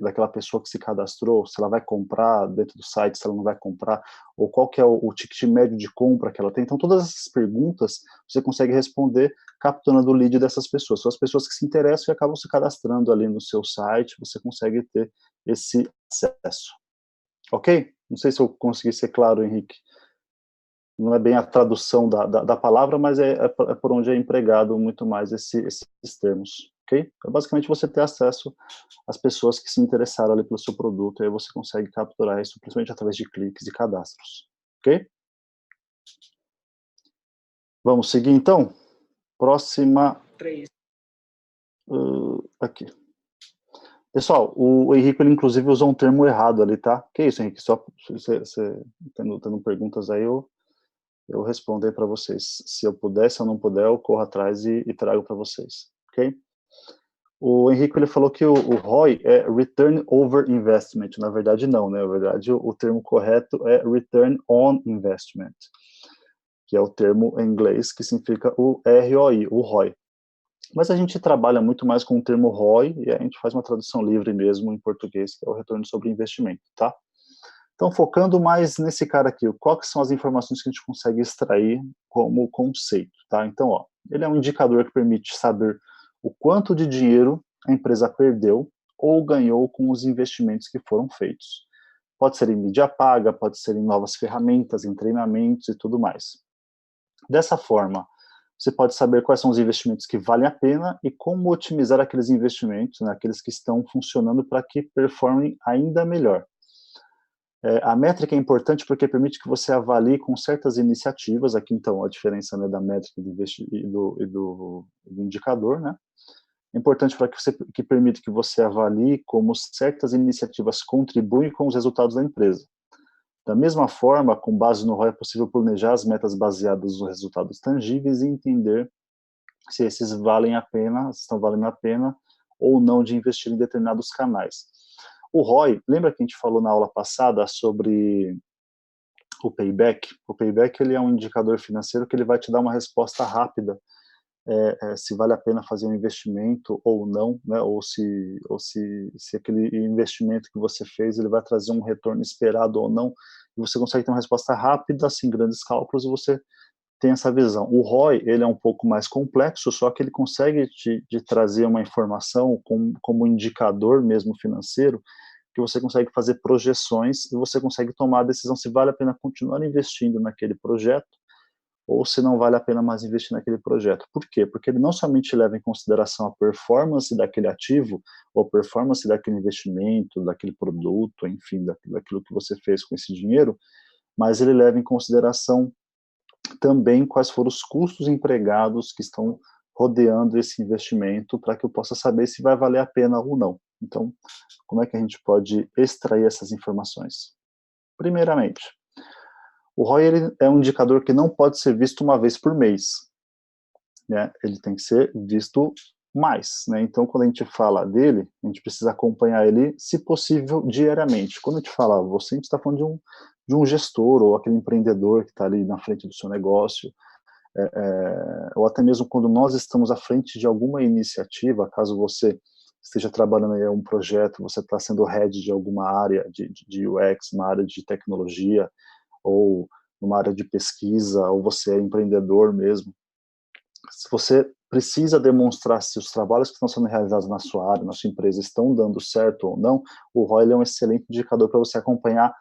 daquela pessoa que se cadastrou, se ela vai comprar dentro do site, se ela não vai comprar, ou qual que é o ticket médio de compra que ela tem. Então, todas essas perguntas você consegue responder capturando o lead dessas pessoas. São as pessoas que se interessam e acabam se cadastrando ali no seu site, você consegue ter esse acesso. Ok? Não sei se eu consegui ser claro, Henrique. Não é bem a tradução da palavra, mas é por onde é empregado muito mais esses termos. Okay? Então, basicamente, você ter acesso às pessoas que se interessaram ali pelo seu produto, e aí você consegue capturar isso, principalmente através de cliques e cadastros. Ok? Vamos seguir, então? Próxima... 3. Aqui. Pessoal, o Henrique, ele, inclusive, usou um termo errado ali, tá? Que isso, Henrique? Só você tendo perguntas aí, eu respondo aí para vocês. Se eu puder, se eu não puder, eu corro atrás e trago para vocês. Ok? O Henrique, ele falou que o ROI é Return Over Investment. Na verdade, não, né? Na verdade, o termo correto é Return On Investment, que é o termo em inglês que significa o ROI, o ROI. Mas a gente trabalha muito mais com o termo ROI e a gente faz uma tradução livre mesmo em português, que é o Retorno sobre Investimento, tá? Então, focando mais nesse cara aqui, quais são as informações que a gente consegue extrair como conceito, tá? Então, ó, ele é um indicador que permite saber o quanto de dinheiro a empresa perdeu ou ganhou com os investimentos que foram feitos. Pode ser em mídia paga, pode ser em novas ferramentas, em treinamentos e tudo mais. Dessa forma, você pode saber quais são os investimentos que valem a pena e como otimizar aqueles investimentos, né, aqueles que estão funcionando para que performem ainda melhor. A métrica é importante porque permite que você avalie com certas iniciativas, aqui então a diferença, né, da métrica e do indicador, né? É importante para que permite que você avalie como certas iniciativas contribuem com os resultados da empresa. Da mesma forma, com base no ROI, é possível planejar as metas baseadas nos resultados tangíveis e entender se esses valem a pena, se estão valendo a pena ou não de investir em determinados canais. O ROI, lembra que a gente falou na aula passada sobre o payback? O payback ele é um indicador financeiro que ele vai te dar uma resposta rápida se vale a pena fazer um investimento ou não, né? Ou se aquele investimento que você fez ele vai trazer um retorno esperado ou não, e você consegue ter uma resposta rápida, sem grandes cálculos, e você tem essa visão. O ROI, ele é um pouco mais complexo, só que ele consegue te trazer uma informação como indicador mesmo financeiro, que você consegue fazer projeções e você consegue tomar a decisão se vale a pena continuar investindo naquele projeto ou se não vale a pena mais investir naquele projeto. Por quê? Porque ele não somente leva em consideração a performance daquele ativo, ou a performance daquele investimento, daquele produto, enfim, daquilo que você fez com esse dinheiro, mas ele leva em consideração também quais foram os custos empregados que estão rodeando esse investimento, para que eu possa saber se vai valer a pena ou não. Então, como é que a gente pode extrair essas informações? Primeiramente, o ROI ele é um indicador que não pode ser visto uma vez por mês, né? Ele tem que ser visto mais, né? Então, quando a gente fala dele, a gente precisa acompanhar ele, se possível, diariamente. Quando a gente fala, você está falando de um gestor ou aquele empreendedor que está ali na frente do seu negócio, ou até mesmo quando nós estamos à frente de alguma iniciativa, caso você esteja trabalhando em um projeto, você está sendo head de alguma área de UX, uma área de tecnologia, ou numa área de pesquisa, ou você é empreendedor mesmo, se você precisa demonstrar se os trabalhos que estão sendo realizados na sua área, na sua empresa, estão dando certo ou não, o ROI é um excelente indicador para você acompanhar,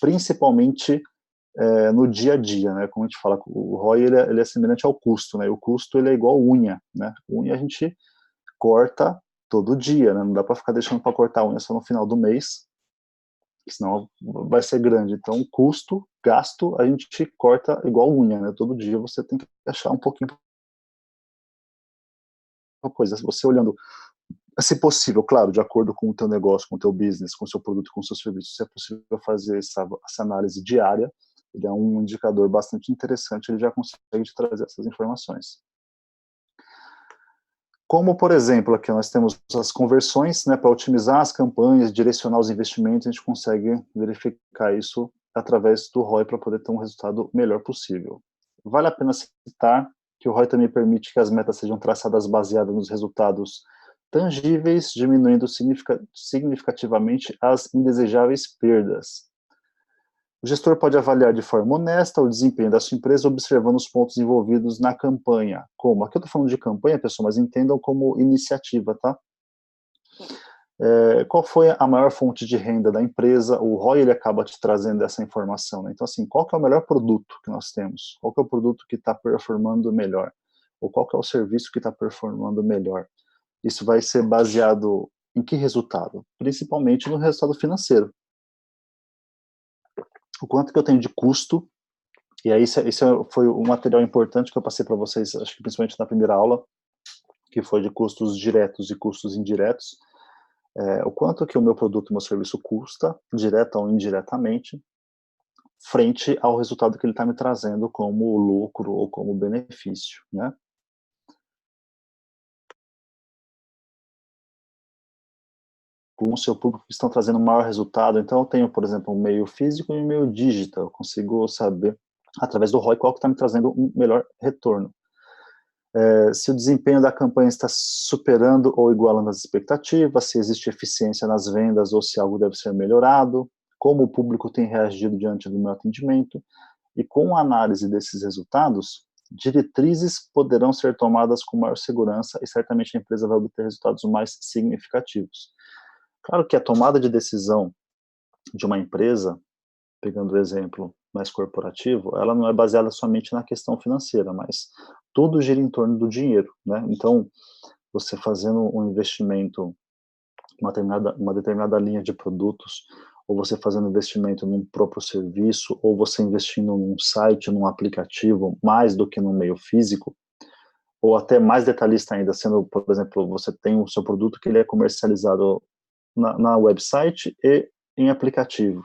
principalmente no dia a dia, né? Como a gente fala, o ROI ele é semelhante ao custo, né? E o custo ele é igual unha, né? Unha a gente corta todo dia, né? Não dá para ficar deixando para cortar a unha só no final do mês, senão vai ser grande. Então, custo, gasto, a gente corta igual unha, né? Todo dia você tem que achar um pouquinho uma coisa. Você olhando, se possível, claro, de acordo com o teu negócio, com o teu business, com o seu produto, com o seu serviço, se é possível fazer essa análise diária, ele é um indicador bastante interessante, ele já consegue te trazer essas informações. Como, por exemplo, aqui nós temos as conversões, né, para otimizar as campanhas, direcionar os investimentos, a gente consegue verificar isso através do ROI para poder ter um resultado melhor possível. Vale a pena citar que o ROI também permite que as metas sejam traçadas baseadas nos resultados tangíveis, diminuindo significativamente as indesejáveis perdas. O gestor pode avaliar de forma honesta o desempenho da sua empresa observando os pontos envolvidos na campanha. Como? Aqui eu estou falando de campanha, pessoal, mas entendam como iniciativa, tá? Qual foi a maior fonte de renda da empresa? O ROI ele acaba te trazendo essa informação, né? Então, assim, qual que é o melhor produto que nós temos? Qual que é o produto que está performando melhor? Ou qual que é o serviço que está performando melhor? Isso vai ser baseado em que resultado? Principalmente no resultado financeiro. O quanto que eu tenho de custo, e aí esse foi um material importante que eu passei para vocês, acho que principalmente na primeira aula, que foi de custos diretos e custos indiretos, o quanto que o meu produto e o meu serviço custa, direta ou indiretamente, frente ao resultado que ele está me trazendo como lucro ou como benefício, né? Com o seu público que estão trazendo maior resultado. Então, eu tenho, por exemplo, um meio físico e um meio digital. Eu consigo saber, através do ROI, qual que está me trazendo um melhor retorno. Se o desempenho da campanha está superando ou igualando as expectativas, se existe eficiência nas vendas ou se algo deve ser melhorado, como o público tem reagido diante do meu atendimento. E com a análise desses resultados, diretrizes poderão ser tomadas com maior segurança e certamente a empresa vai obter resultados mais significativos. Claro que a tomada de decisão de uma empresa, pegando o exemplo mais corporativo, ela não é baseada somente na questão financeira, mas tudo gira em torno do dinheiro, né? Então, você fazendo um investimento em uma determinada linha de produtos, ou você fazendo investimento num próprio serviço, ou você investindo num site, num aplicativo, mais do que no meio físico, ou até mais detalhista ainda, sendo, por exemplo, você tem o seu produto que ele é comercializado na website e em aplicativo.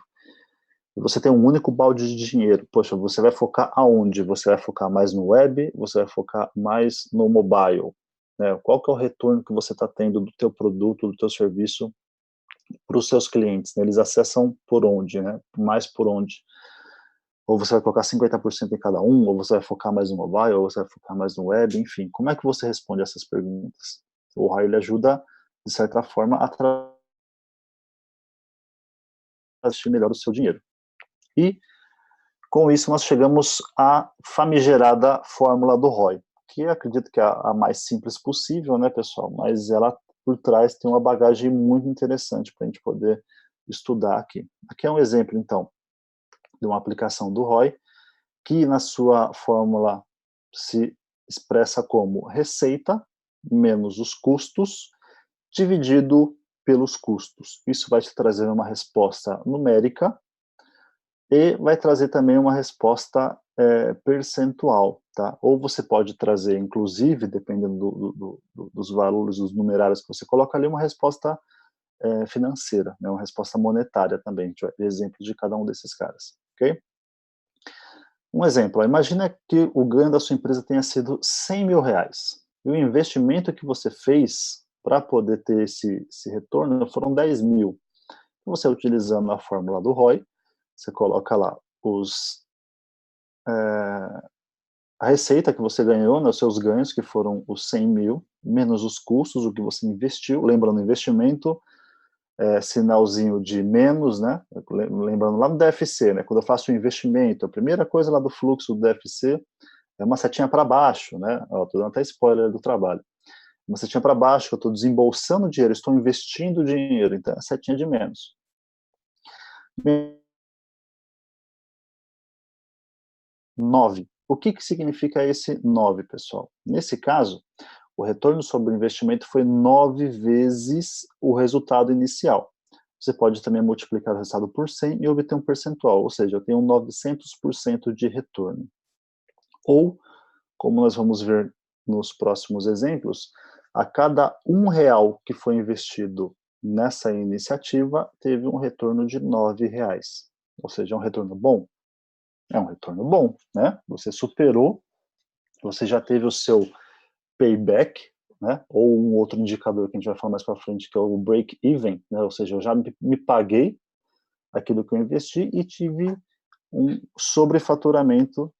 Você tem um único balde de dinheiro. Poxa, você vai focar aonde? Você vai focar mais no web? Você vai focar mais no mobile? Né? Qual que é o retorno que você está tendo do teu produto, do teu serviço para os seus clientes, né? Eles acessam por onde, né? Mais por onde? Ou você vai colocar 50% em cada um, ou você vai focar mais no mobile, ou você vai focar mais no web, enfim. Como é que você responde essas perguntas? O ROI, ele ajuda, de certa forma, a investir melhor o seu dinheiro. E, com isso, nós chegamos à famigerada fórmula do ROI, que eu acredito que é a mais simples possível, né, pessoal? Mas ela, por trás, tem uma bagagem muito interessante para a gente poder estudar aqui. Aqui é um exemplo, então, de uma aplicação do ROI, que na sua fórmula se expressa como receita menos os custos dividido pelos custos. Isso vai te trazer uma resposta numérica e vai trazer também uma resposta percentual, tá? Ou você pode trazer, inclusive, dependendo dos valores, dos numerários que você coloca ali, uma resposta financeira, né? Uma resposta monetária também. A gente vai ver exemplos de cada um desses caras, ok? Um exemplo, imagina que o ganho da sua empresa tenha sido 100 mil reais. E o investimento que você fez para poder ter esse retorno foram 10 mil. Você, utilizando a fórmula do ROI, você coloca lá a receita que você ganhou, né, os seus ganhos, que foram os 100 mil, menos os custos, o que você investiu. Lembrando, investimento, sinalzinho de menos, né? Lembrando lá no DFC, né? Quando eu faço um investimento, a primeira coisa lá do fluxo do DFC é uma setinha para baixo, né? Estou dando até spoiler do trabalho. Uma setinha para baixo, eu estou desembolsando dinheiro, estou investindo dinheiro, então é a setinha de menos. 9. O que significa esse 9, pessoal? Nesse caso, o retorno sobre o investimento foi 9 vezes o resultado inicial. Você pode também multiplicar o resultado por 100 e obter um percentual, ou seja, eu tenho 900% de retorno. Ou, como nós vamos ver nos próximos exemplos, a cada R$1 que foi investido nessa iniciativa, teve um retorno de R$9. Ou seja, é um retorno bom? É um retorno bom, né? Você superou, você já teve o seu payback, né? Ou um outro indicador que a gente vai falar mais para frente, que é o break-even, né? Ou seja, eu já me paguei aquilo que eu investi e tive um sobrefaturamento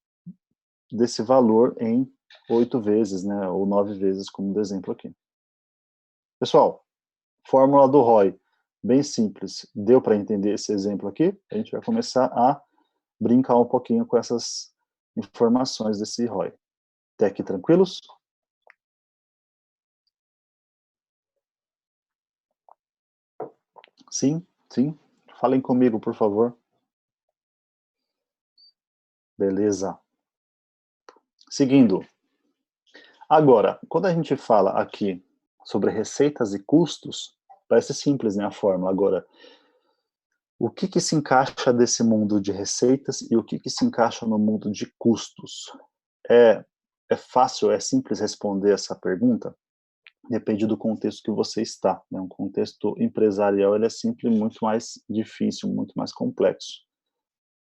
desse valor em 8 vezes, né? Ou 9 vezes, como do exemplo aqui. Pessoal, fórmula do ROI, bem simples. Deu para entender esse exemplo aqui? A gente vai começar a brincar um pouquinho com essas informações desse ROI. Até aqui tranquilos? Sim, sim. Falem comigo, por favor. Beleza. Seguindo. Agora, quando a gente fala aqui sobre receitas e custos, parece simples, né, a fórmula. Agora, o que se encaixa desse mundo de receitas e o que se encaixa no mundo de custos? É fácil, é simples responder essa pergunta? Depende do contexto que você está, né? Um contexto empresarial, ele é sempre muito mais difícil, muito mais complexo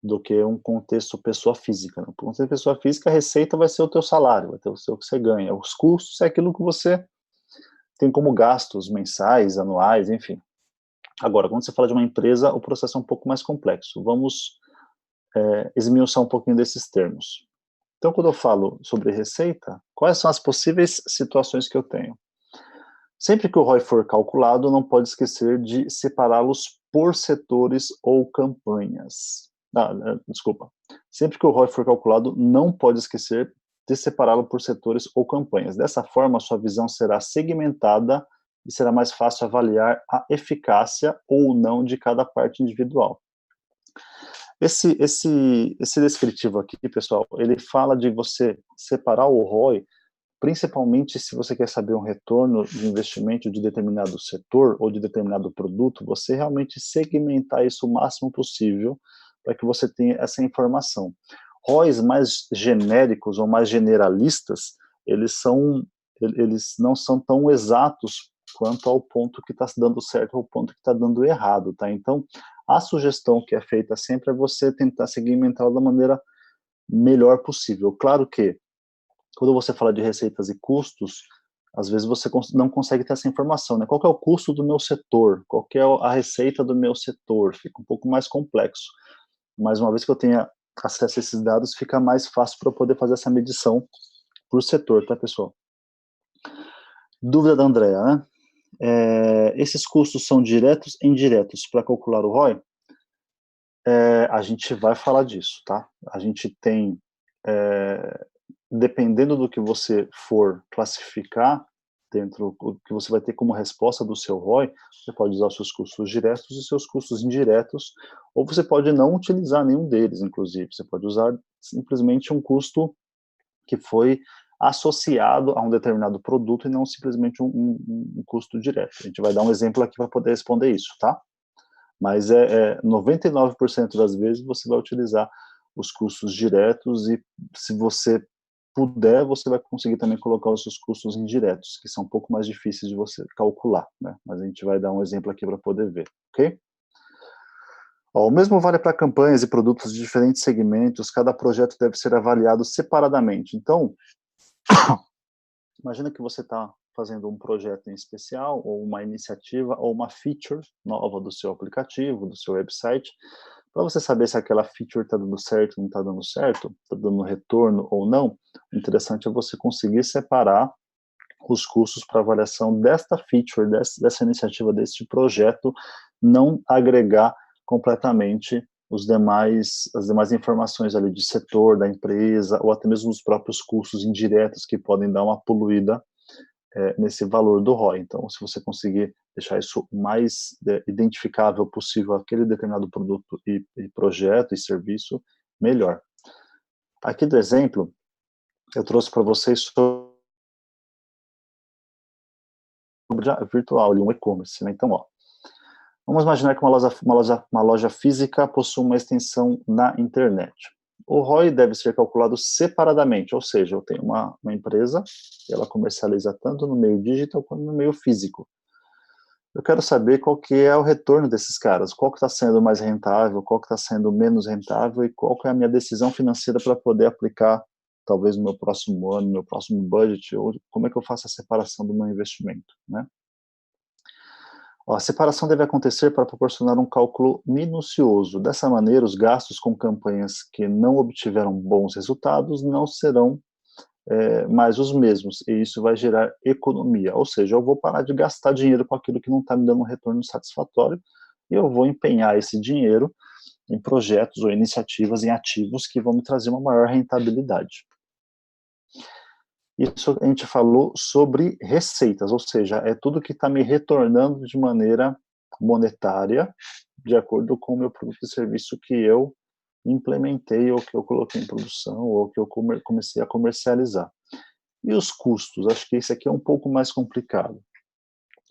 do que um contexto pessoa física. No contexto pessoa física, a receita vai ser o teu salário, vai ter o seu que você ganha. Os custos é aquilo que você tem como gastos mensais, anuais, enfim. Agora, quando você fala de uma empresa, o processo é um pouco mais complexo. Vamos esmiuçar um pouquinho desses termos. Então, quando eu falo sobre receita, quais são as possíveis situações que eu tenho? Sempre que o ROI for calculado, não pode esquecer de separá-los por setores ou campanhas. Desculpa. Sempre que o ROI for calculado, não pode esquecer de separá-lo por setores ou campanhas. Dessa forma, a sua visão será segmentada e será mais fácil avaliar a eficácia ou não de cada parte individual. Esse descritivo aqui, pessoal, ele fala de você separar o ROI, principalmente se você quer saber um retorno de investimento de determinado setor ou de determinado produto, você realmente segmentar isso o máximo possível para que você tenha essa informação. ROIs mais genéricos ou mais generalistas, eles não são tão exatos quanto ao ponto que está dando certo ou ao ponto que está dando errado, tá? Então, a sugestão que é feita sempre é você tentar segmentar da maneira melhor possível. Claro que, quando você fala de receitas e custos, Às vezes você não consegue ter essa informação, né? Qual que é o custo do meu setor? Qual que é a receita do meu setor? Fica um pouco mais complexo. Mas uma vez que eu tenha acesso a esses dados, fica mais fácil para eu poder fazer essa medição por setor, tá, pessoal? Dúvida da Andrea, né? Esses custos são diretos e indiretos para calcular o ROI? A gente vai falar disso, tá? A gente tem, dependendo do que você for classificar, dentro do que você vai ter como resposta do seu ROI, você pode usar os seus custos diretos e seus custos indiretos, ou você pode não utilizar nenhum deles, inclusive. Você pode usar simplesmente um custo que foi associado a um determinado produto e não simplesmente um custo direto. A gente vai dar um exemplo aqui para poder responder isso, tá? Mas 99% das vezes você vai utilizar os custos diretos e se você puder, você vai conseguir também colocar os seus custos indiretos, que são um pouco mais difíceis de você calcular, né? Mas a gente vai dar um exemplo aqui para poder ver, ok? O mesmo vale para campanhas e produtos de diferentes segmentos, cada projeto deve ser avaliado separadamente. Então, imagina que você está fazendo um projeto em especial, ou uma iniciativa, ou uma feature nova do seu aplicativo, do seu website. Para você saber se aquela feature está dando certo ou não está dando certo, está dando retorno ou não, o interessante é você conseguir separar os custos para avaliação desta feature, dessa iniciativa, deste projeto, não agregar completamente as demais informações ali de setor, da empresa, ou até mesmo os próprios custos indiretos que podem dar uma poluída nesse valor do ROI. Então, se você conseguir deixar isso o mais identificável possível, aquele determinado produto e projeto e serviço, melhor. Aqui do exemplo, eu trouxe para vocês sobre a virtual, um e-commerce, né? Então, vamos imaginar que uma loja física possui uma extensão na internet. O ROI deve ser calculado separadamente, ou seja, eu tenho uma empresa, ela comercializa tanto no meio digital quanto no meio físico. Eu quero saber qual que é o retorno desses caras, qual que está sendo mais rentável, qual que está sendo menos rentável e qual que é a minha decisão financeira para poder aplicar, talvez no meu próximo ano, no meu próximo budget, ou como é que eu faço a separação do meu investimento, né? A separação deve acontecer para proporcionar um cálculo minucioso. Dessa maneira, os gastos com campanhas que não obtiveram bons resultados não serão mais os mesmos, e isso vai gerar economia. Ou seja, eu vou parar de gastar dinheiro com aquilo que não está me dando um retorno satisfatório, e eu vou empenhar esse dinheiro em projetos ou iniciativas, em ativos que vão me trazer uma maior rentabilidade. Isso a gente falou sobre receitas, ou seja, é tudo que está me retornando de maneira monetária, de acordo com o meu produto e serviço que eu implementei, ou que eu coloquei em produção, ou que eu comecei a comercializar. E os custos? Acho que esse aqui é um pouco mais complicado.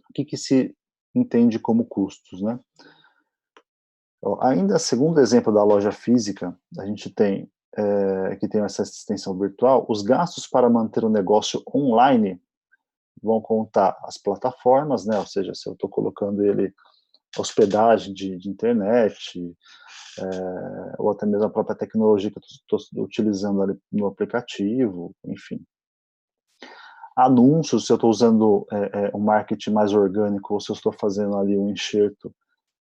O que se entende como custos, né? Ainda segundo o exemplo da loja física, a gente tem que tem essa extensão virtual, os gastos para manter o negócio online vão contar as plataformas, né? Ou seja, se eu estou colocando ele hospedagem de internet, ou até mesmo a própria tecnologia que eu estou utilizando ali no aplicativo, enfim. Anúncios, se eu estou usando um marketing mais orgânico, ou se eu estou fazendo ali um enxerto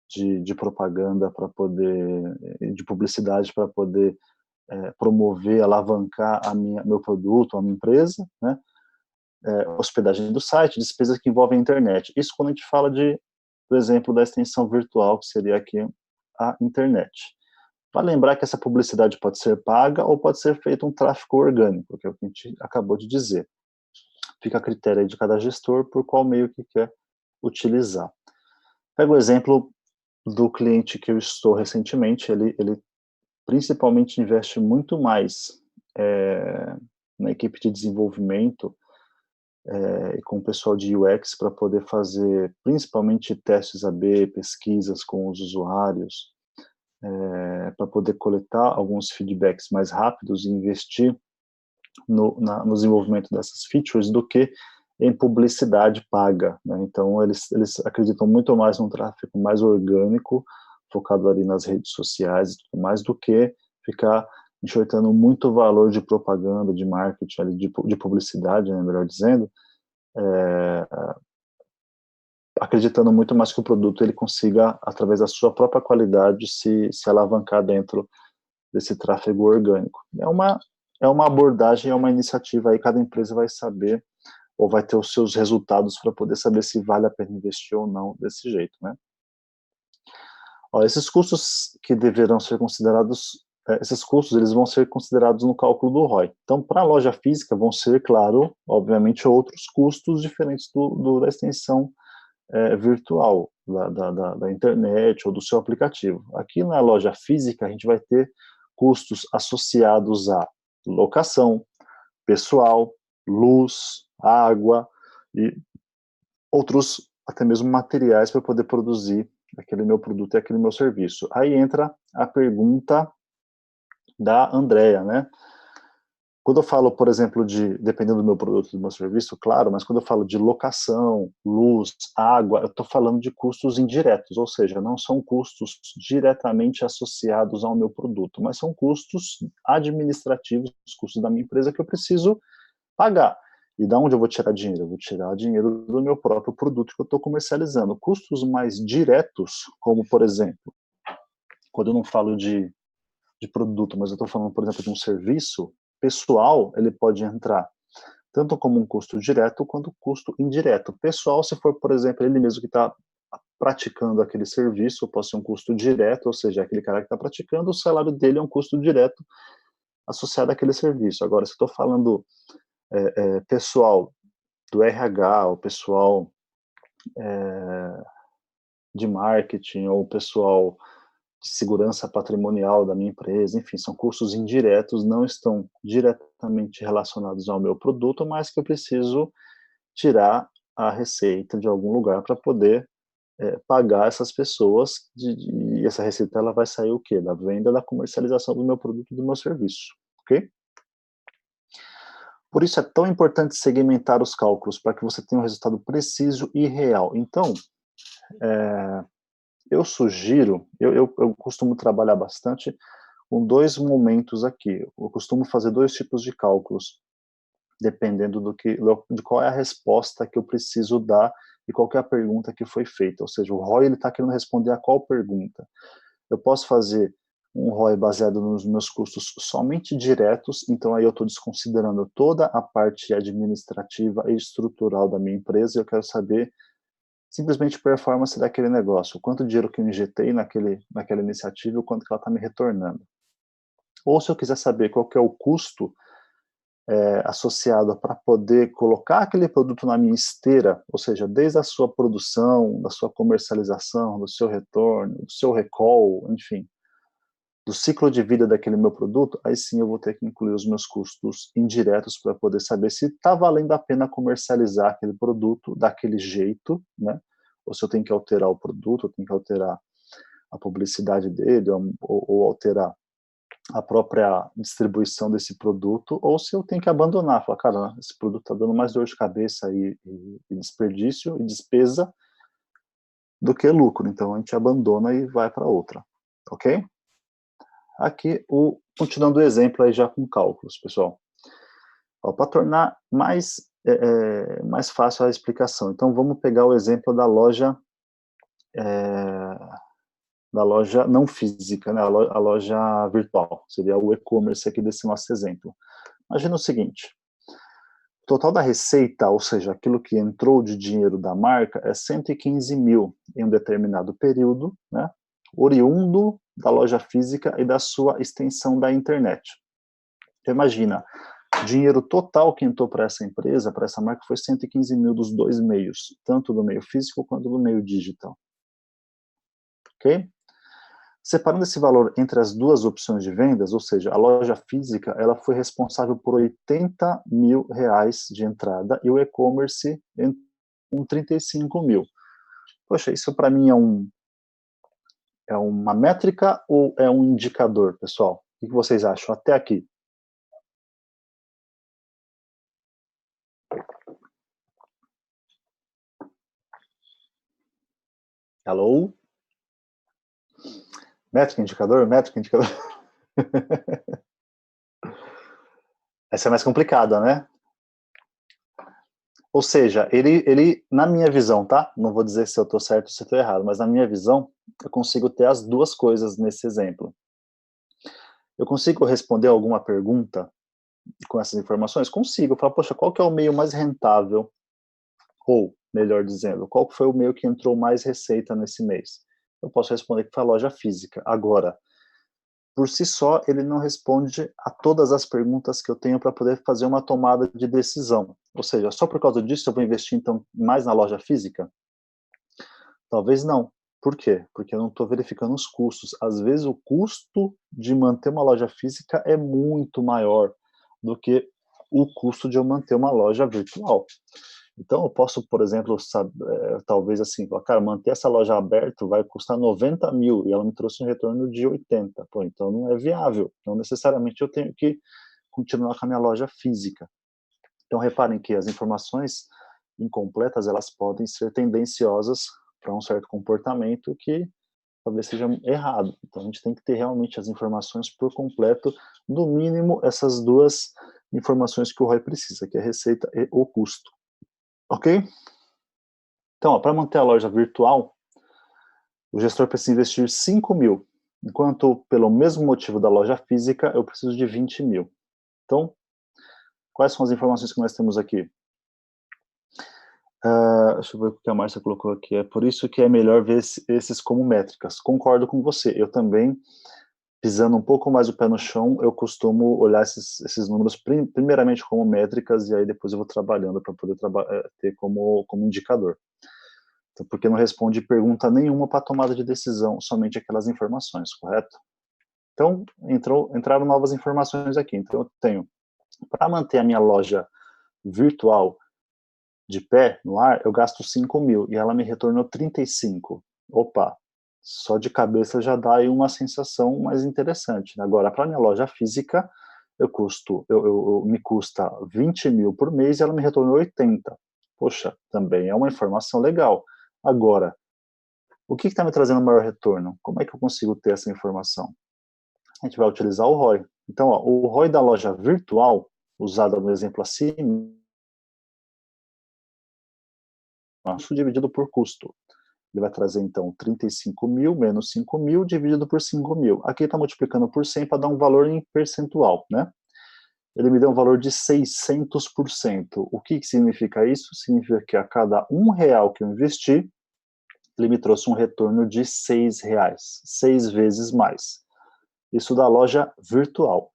de propaganda para poder, de publicidade para poder promover, alavancar meu produto, a minha empresa, né? Hospedagem do site, despesas que envolvem a internet. Isso quando a gente fala do exemplo da extensão virtual, que seria aqui a internet. Para lembrar que essa publicidade pode ser paga ou pode ser feito um tráfego orgânico, que é o que a gente acabou de dizer. Fica a critério de cada gestor por qual meio que quer utilizar. Pega o exemplo do cliente que eu estou recentemente, ele principalmente investe muito mais na equipe de desenvolvimento e com o pessoal de UX para poder fazer principalmente testes AB, pesquisas com os usuários, para poder coletar alguns feedbacks mais rápidos e investir no desenvolvimento dessas features do que em publicidade paga, né? Então eles acreditam muito mais num tráfego mais orgânico, focado ali nas redes sociais e tudo mais, do que ficar enxertando muito valor de propaganda, de marketing, ali, de publicidade, né, melhor dizendo, acreditando muito mais que o produto ele consiga, através da sua própria qualidade, se alavancar dentro desse tráfego orgânico. É uma abordagem, é uma iniciativa, aí cada empresa vai saber, ou vai ter os seus resultados para poder saber se vale a pena investir ou não desse jeito, né? Ó, esses custos que deverão ser considerados, esses custos eles vão ser considerados no cálculo do ROI. Então, para a loja física vão ser, claro, obviamente, outros custos diferentes da extensão virtual, da internet ou do seu aplicativo. Aqui na loja física a gente vai ter custos associados a locação, pessoal, luz, água e outros, até mesmo materiais para poder produzir aquele meu produto e aquele meu serviço. Aí entra a pergunta da Andrea, né? Quando eu falo, por exemplo, dependendo do meu produto, do meu serviço, claro, mas quando eu falo de locação, luz, água, eu estou falando de custos indiretos, ou seja, não são custos diretamente associados ao meu produto, mas são custos administrativos, os custos da minha empresa que eu preciso pagar. E da onde eu vou tirar dinheiro? Eu vou tirar dinheiro do meu próprio produto que eu estou comercializando. Custos mais diretos, como, por exemplo, quando eu não falo de produto, mas eu estou falando, por exemplo, de um serviço pessoal, ele pode entrar tanto como um custo direto quanto custo indireto. Pessoal, se for, por exemplo, ele mesmo que está praticando aquele serviço, pode ser um custo direto, ou seja, aquele cara que está praticando, o salário dele é um custo direto associado àquele serviço. Agora, se estou falando pessoal do RH, o pessoal de marketing, ou o pessoal de segurança patrimonial da minha empresa, enfim, são custos indiretos, não estão diretamente relacionados ao meu produto, mas que eu preciso tirar a receita de algum lugar para poder pagar essas pessoas, e essa receita ela vai sair o quê? Da venda, da comercialização do meu produto e do meu serviço, ok? Por isso é tão importante segmentar os cálculos, para que você tenha um resultado preciso e real. Então, eu sugiro, eu costumo trabalhar bastante com dois momentos aqui. Eu costumo fazer dois tipos de cálculos, dependendo de qual é a resposta que eu preciso dar e qual que é a pergunta que foi feita. Ou seja, o ROI está querendo responder a qual pergunta. Eu posso fazer um ROI baseado nos meus custos somente diretos, então aí eu estou desconsiderando toda a parte administrativa e estrutural da minha empresa, e eu quero saber simplesmente performance daquele negócio, o quanto dinheiro que eu injetei naquela iniciativa e o quanto que ela está me retornando. Ou se eu quiser saber qual que é o custo associado para poder colocar aquele produto na minha esteira, ou seja, desde a sua produção, da sua comercialização, do seu retorno, do seu recall, enfim, do ciclo de vida daquele meu produto, aí sim eu vou ter que incluir os meus custos indiretos para poder saber se está valendo a pena comercializar aquele produto daquele jeito, né? Ou se eu tenho que alterar o produto, eu tenho que alterar a publicidade dele, ou alterar a própria distribuição desse produto, ou se eu tenho que abandonar, falar, cara, esse produto está dando mais dor de cabeça e desperdício e despesa do que lucro, então a gente abandona e vai para outra, ok? Aqui, continuando o exemplo aí já com cálculos, pessoal. Para tornar mais fácil a explicação, então vamos pegar o exemplo da loja não física, né, a loja virtual, seria o e-commerce aqui desse nosso exemplo. Imagina o seguinte, o total da receita, ou seja, aquilo que entrou de dinheiro da marca, é 115 mil em um determinado período, né, oriundo da loja física e da sua extensão da internet. Então, imagina, o dinheiro total que entrou para essa empresa, para essa marca, foi 115 mil dos dois meios, tanto do meio físico quanto do meio digital. Ok? Separando esse valor entre as duas opções de vendas, ou seja, a loja física, ela foi responsável por 80 mil reais de entrada e o e-commerce com 35 mil. Poxa, isso para mim é uma métrica ou é um indicador, pessoal? O que vocês acham até aqui? Alô? Métrica, indicador? Métrica, indicador? Essa é mais complicada, né? Ou seja, ele, na minha visão, tá? Não vou dizer se eu estou certo ou se eu estou errado, mas na minha visão, eu consigo ter as duas coisas nesse exemplo. Eu consigo responder alguma pergunta com essas informações? Consigo. Eu falo, poxa, qual que é o meio mais rentável? Ou, melhor dizendo, qual foi o meio que entrou mais receita nesse mês? Eu posso responder que foi a loja física. Agora, por si só, ele não responde a todas as perguntas que eu tenho para poder fazer uma tomada de decisão. Ou seja, só por causa disso eu vou investir, então, mais na loja física? Talvez não. Por quê? Porque eu não estou verificando os custos. Às vezes, o custo de manter uma loja física é muito maior do que o custo de eu manter uma loja virtual. Então, eu posso, por exemplo, talvez assim, falar, cara, manter essa loja aberta vai custar 90 mil e ela me trouxe um retorno de 80. Pô, então não é viável. Então, necessariamente, eu tenho que continuar com a minha loja física. Então, reparem que as informações incompletas, elas podem ser tendenciosas para um certo comportamento que talvez seja errado. Então, a gente tem que ter realmente as informações por completo, no mínimo essas duas informações que o ROI precisa, que é a receita e o custo. Ok? Então, para manter a loja virtual, o gestor precisa investir 5 mil, enquanto, pelo mesmo motivo da loja física, eu preciso de 20 mil. Então, quais são as informações que nós temos aqui? Deixa eu ver o que a Márcia colocou aqui. É por isso que é melhor ver esses como métricas. Concordo com você. Eu também, pisando um pouco mais o pé no chão, eu costumo olhar esses números primeiramente como métricas e aí depois eu vou trabalhando para poder ter como indicador. Então, porque não responde pergunta nenhuma para tomada de decisão, somente aquelas informações, correto? Então, entraram novas informações aqui. Então, eu tenho, para manter a minha loja virtual de pé, no ar, eu gasto 5 mil e ela me retornou 35. Opa, só de cabeça já dá aí uma sensação mais interessante. Agora, para minha loja física, me custa 20 mil por mês e ela me retornou 80. Poxa, também é uma informação legal. Agora, o que está me trazendo maior retorno? Como é que eu consigo ter essa informação? A gente vai utilizar o ROI. Então, ó, o ROI da loja virtual, usado no exemplo acima, dividido por custo. Ele vai trazer, então, 35 mil menos 5 mil dividido por 5 mil. Aqui está multiplicando por 100 para dar um valor em percentual, né? Ele me deu um valor de 600%. O que significa isso? Significa que a cada R$1 que eu investi, ele me trouxe um retorno de R$6, 6 vezes mais. Isso da loja virtual.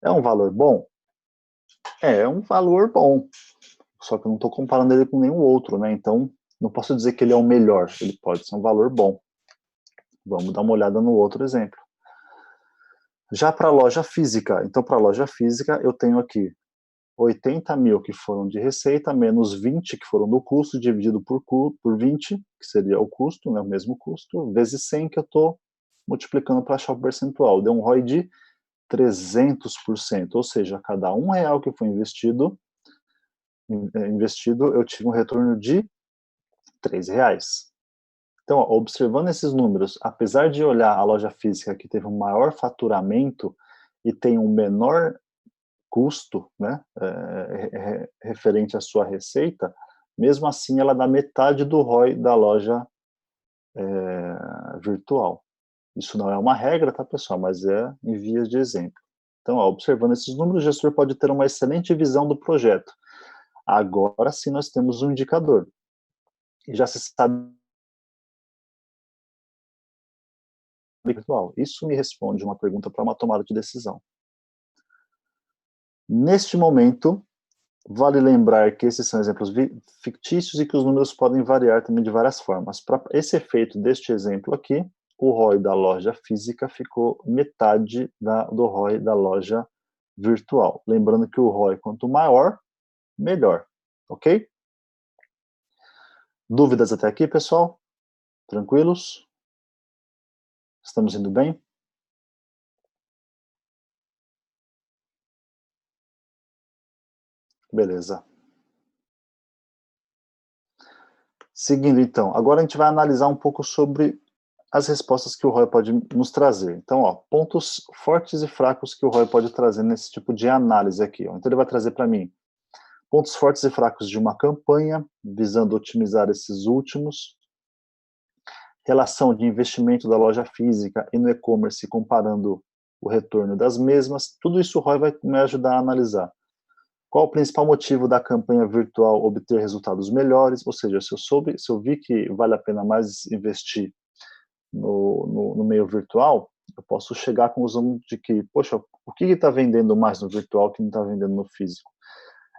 É um valor bom? É um valor bom. Só que eu não estou comparando ele com nenhum outro, né? Então, não posso dizer que ele é o melhor. Ele pode ser um valor bom. Vamos dar uma olhada no outro exemplo. Já para a loja física. Então, para a loja física, eu tenho aqui 80 mil que foram de receita, menos 20 que foram do custo, dividido por 20, que seria o custo, né, o mesmo custo, vezes 100 que eu estou multiplicando para achar o percentual. Deu um ROI de 300%, ou seja, a cada R$1 que foi investido, eu tive um retorno de R$3. Então, ó, observando esses números, apesar de olhar a loja física que teve um maior faturamento e tem um menor custo, né, referente à sua receita, mesmo assim ela dá metade do ROI da loja virtual. Isso não é uma regra, tá, pessoal, mas é em vias de exemplo. Então, ó, observando esses números, o gestor pode ter uma excelente visão do projeto. Agora sim nós temos um indicador. E já se sabe virtual. Isso me responde uma pergunta para uma tomada de decisão. Neste momento, vale lembrar que esses são exemplos fictícios e que os números podem variar também de várias formas. Para esse efeito deste exemplo aqui, o ROI da loja física ficou metade do ROI da loja virtual. Lembrando que o ROI, quanto maior, melhor. Ok? Dúvidas até aqui, pessoal? Tranquilos? Estamos indo bem? Beleza. Seguindo, então, agora a gente vai analisar um pouco sobre as respostas que o ROI pode nos trazer. Então, ó, pontos fortes e fracos que o ROI pode trazer nesse tipo de análise aqui. Ó. Então, ele vai trazer para mim Pontos fortes e fracos de uma campanha, visando otimizar esses últimos. Relação de investimento da loja física e no e-commerce, comparando o retorno das mesmas. Tudo isso o ROI vai me ajudar a analisar. Qual o principal motivo da campanha virtual obter resultados melhores? Ou seja, se eu vi que vale a pena mais investir no meio virtual, eu posso chegar à conclusão de que, poxa, o que está vendendo mais no virtual que não está vendendo no físico?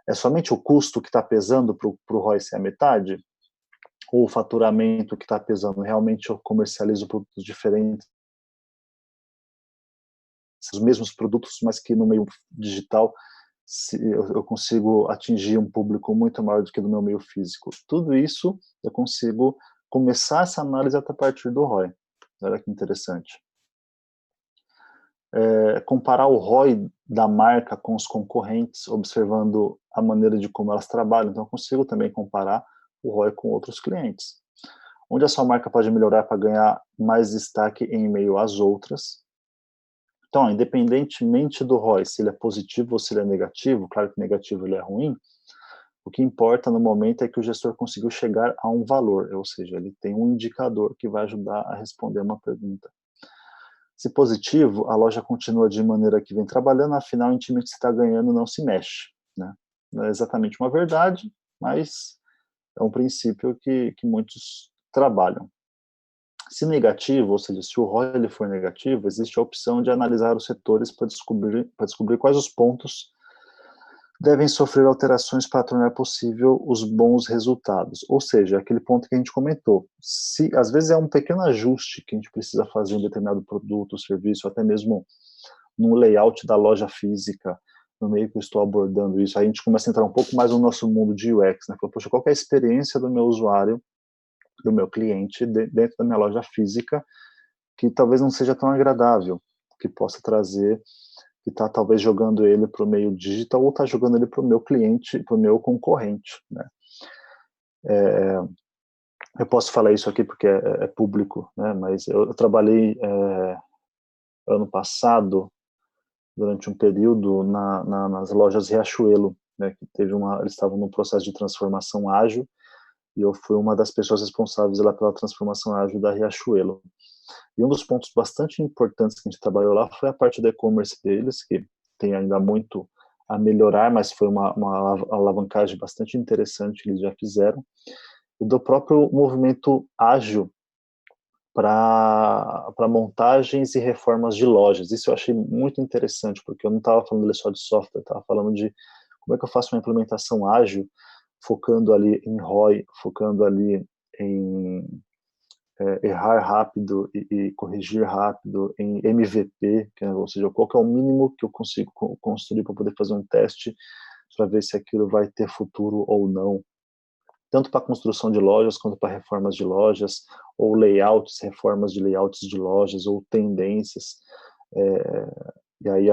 É somente o custo que está pesando para o ROI ser a metade? Ou o faturamento que está pesando? Realmente eu comercializo produtos diferentes, os mesmos produtos, mas que no meio digital eu consigo atingir um público muito maior do que no meu meio físico. Tudo isso eu consigo começar essa análise a partir do ROI. Olha que interessante. Comparar o ROI da marca com os concorrentes, observando a maneira de como elas trabalham. Então, eu consigo também comparar o ROI com outros clientes. Onde a sua marca pode melhorar para ganhar mais destaque em meio às outras. Então, independentemente do ROI, se ele é positivo ou se ele é negativo, claro que negativo ele é ruim, o que importa no momento é que o gestor conseguiu chegar a um valor, ou seja, ele tem um indicador que vai ajudar a responder uma pergunta. Se positivo, a loja continua de maneira que vem trabalhando, afinal, o time que está ganhando não se mexe. Né? Não é exatamente uma verdade, mas é um princípio que muitos trabalham. Se negativo, ou seja, se o ROI ele for negativo, existe a opção de analisar os setores para descobrir quais os pontos devem sofrer alterações para tornar possível os bons resultados. Ou seja, aquele ponto que a gente comentou. Se às vezes é um pequeno ajuste que a gente precisa fazer em um determinado produto ou serviço, até mesmo no layout da loja física, no meio que eu estou abordando isso, aí a gente começa a entrar um pouco mais no nosso mundo de UX, né? Poxa, qual que é a experiência do meu usuário, do meu cliente dentro da minha loja física, que talvez não seja tão agradável, que possa trazer, que está talvez jogando ele para o meio digital ou está jogando ele para o meu cliente, para o meu concorrente. Né? Eu posso falar isso aqui porque é público, né? Mas eu trabalhei ano passado, durante um período, nas lojas Riachuelo, né? Que eles estavam num processo de transformação ágil, e eu fui uma das pessoas responsáveis lá pela transformação ágil da Riachuelo. E um dos pontos bastante importantes que a gente trabalhou lá foi a parte do e-commerce deles, que tem ainda muito a melhorar, mas foi uma alavancagem bastante interessante que eles já fizeram, e do próprio movimento ágil para montagens e reformas de lojas. Isso eu achei muito interessante, porque eu não estava falando só de software, eu estava falando de como é que eu faço uma implementação ágil, focando ali em ROI, focando ali em errar rápido e corrigir rápido, em MVP, ou seja, qual que é o mínimo que eu consigo construir para poder fazer um teste para ver se aquilo vai ter futuro ou não, tanto para construção de lojas quanto para reformas de lojas, ou layouts, reformas de layouts de lojas, ou tendências, e aí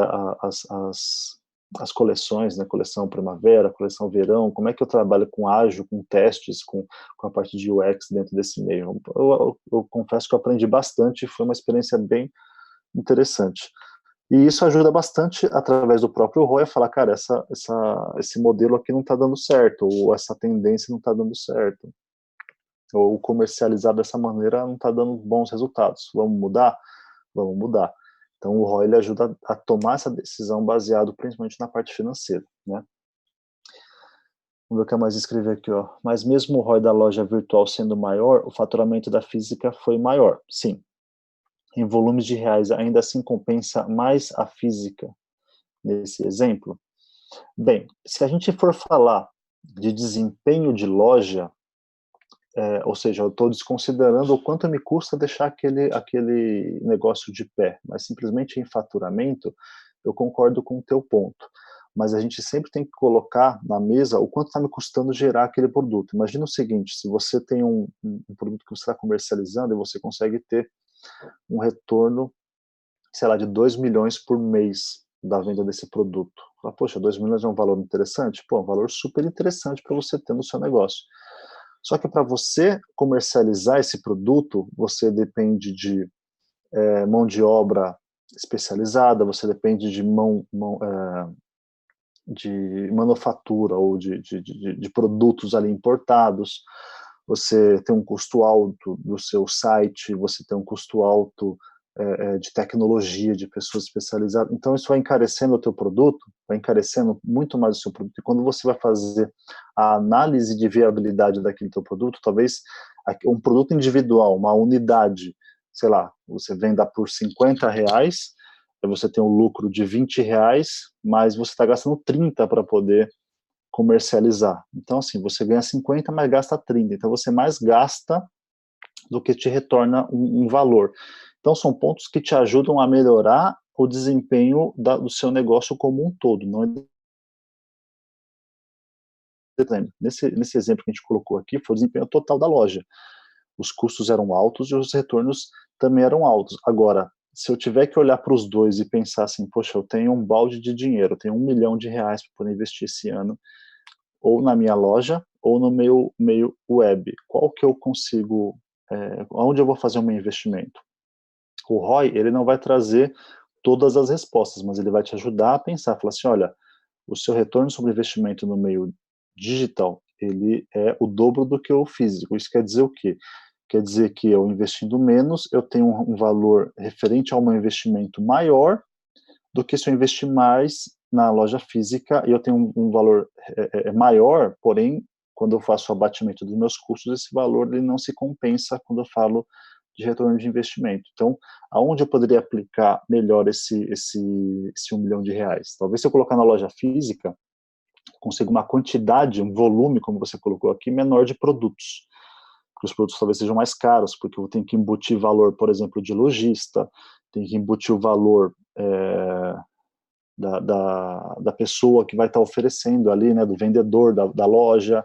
as coleções, né, coleção primavera, coleção verão, como é que eu trabalho com ágil, com testes, com a parte de UX dentro desse meio. Eu confesso que eu aprendi bastante, foi uma experiência bem interessante. E isso ajuda bastante, através do próprio ROI, a falar, cara, esse modelo aqui não está dando certo, ou essa tendência não está dando certo, ou comercializar dessa maneira não está dando bons resultados. Vamos mudar? Vamos mudar. Então, o ROI ele ajuda a tomar essa decisão baseado principalmente na parte financeira, né? Vamos ver o que mais escrever aqui, ó. Mas mesmo o ROI da loja virtual sendo maior, o faturamento da física foi maior. Sim. Em volumes de reais, ainda assim compensa mais a física nesse exemplo? Bem, se a gente for falar de desempenho de loja, ou seja, eu estou desconsiderando o quanto me custa deixar aquele negócio de pé, mas simplesmente em faturamento, eu concordo com o teu ponto. Mas a gente sempre tem que colocar na mesa o quanto está me custando gerar aquele produto. Imagina o seguinte, se você tem um produto que você está comercializando e você consegue ter um retorno, sei lá, de 2 milhões por mês da venda desse produto. Fala, poxa, 2 milhões é um valor interessante? Pô, é um valor super interessante para você ter no seu negócio. Só que para você comercializar esse produto, você depende de mão de obra especializada, você depende de de manufatura ou de produtos ali importados, você tem um custo alto do seu site, você tem um custo alto de tecnologia, de pessoas especializadas. Então, isso vai encarecendo o teu produto, vai encarecendo muito mais o seu produto. E quando você vai fazer a análise de viabilidade daquele teu produto, talvez um produto individual, uma unidade, sei lá, você venda por R$50, você tem um lucro de R$20, mas você está gastando 30 para poder comercializar. Então, assim, você ganha 50, mas gasta 30. Então, você mais gasta do que te retorna um valor. Então, são pontos que te ajudam a melhorar o desempenho do seu negócio como um todo. Não é... Nesse exemplo que a gente colocou aqui, foi o desempenho total da loja. Os custos eram altos e os retornos também eram altos. Agora, se eu tiver que olhar para os dois e pensar assim, poxa, eu tenho um balde de dinheiro, eu tenho R$1 milhão para poder investir esse ano, ou na minha loja, ou no meu meio web, qual que eu consigo, onde eu vou fazer o meu investimento? O ROI, ele não vai trazer todas as respostas, mas ele vai te ajudar a pensar, falar assim, olha, o seu retorno sobre investimento no meio digital, ele é o dobro do que o físico. Isso quer dizer o quê? Quer dizer que eu investindo menos, eu tenho um valor referente ao meu investimento maior do que se eu investir mais na loja física, e eu tenho um valor maior, porém, quando eu faço o abatimento dos meus custos, esse valor ele não se compensa quando eu falo de retorno de investimento. Então, aonde eu poderia aplicar melhor esse R$1 milhão? Talvez se eu colocar na loja física, consiga uma quantidade, um volume, como você colocou aqui, menor de produtos. Porque os produtos talvez sejam mais caros, porque eu tenho que embutir valor, por exemplo, de lojista, tenho que embutir o valor da pessoa que vai estar oferecendo ali, né, do vendedor da loja,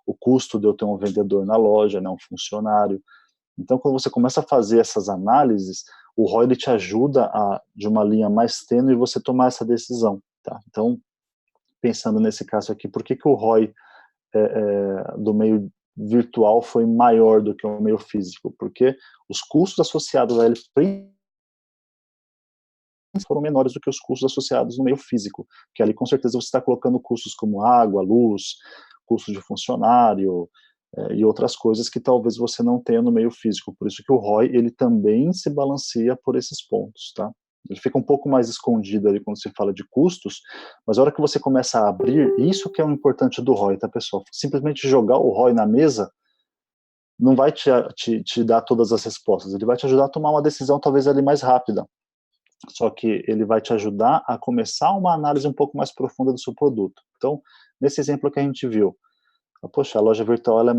o custo de eu ter um vendedor na loja, né, um funcionário. Então, quando você começa a fazer essas análises, o ROI ele te ajuda de uma linha mais tênue, você tomar essa decisão. Tá? Então, pensando nesse caso aqui, por que o ROI do meio virtual foi maior do que o meio físico? Porque os custos associados a ele foram menores do que os custos associados no meio físico, que ali com certeza você está colocando custos como água, luz, custo de funcionário, e outras coisas que talvez você não tenha no meio físico. Por isso que o ROI, ele também se balanceia por esses pontos, tá? Ele fica um pouco mais escondido ali quando se fala de custos, mas a hora que você começa a abrir, isso que é o importante do ROI, tá, pessoal? Simplesmente jogar o ROI na mesa não vai te dar todas as respostas, ele vai te ajudar a tomar uma decisão talvez ali mais rápida, só que ele vai te ajudar a começar uma análise um pouco mais profunda do seu produto. Então, nesse exemplo que a gente viu, poxa, a loja virtual ela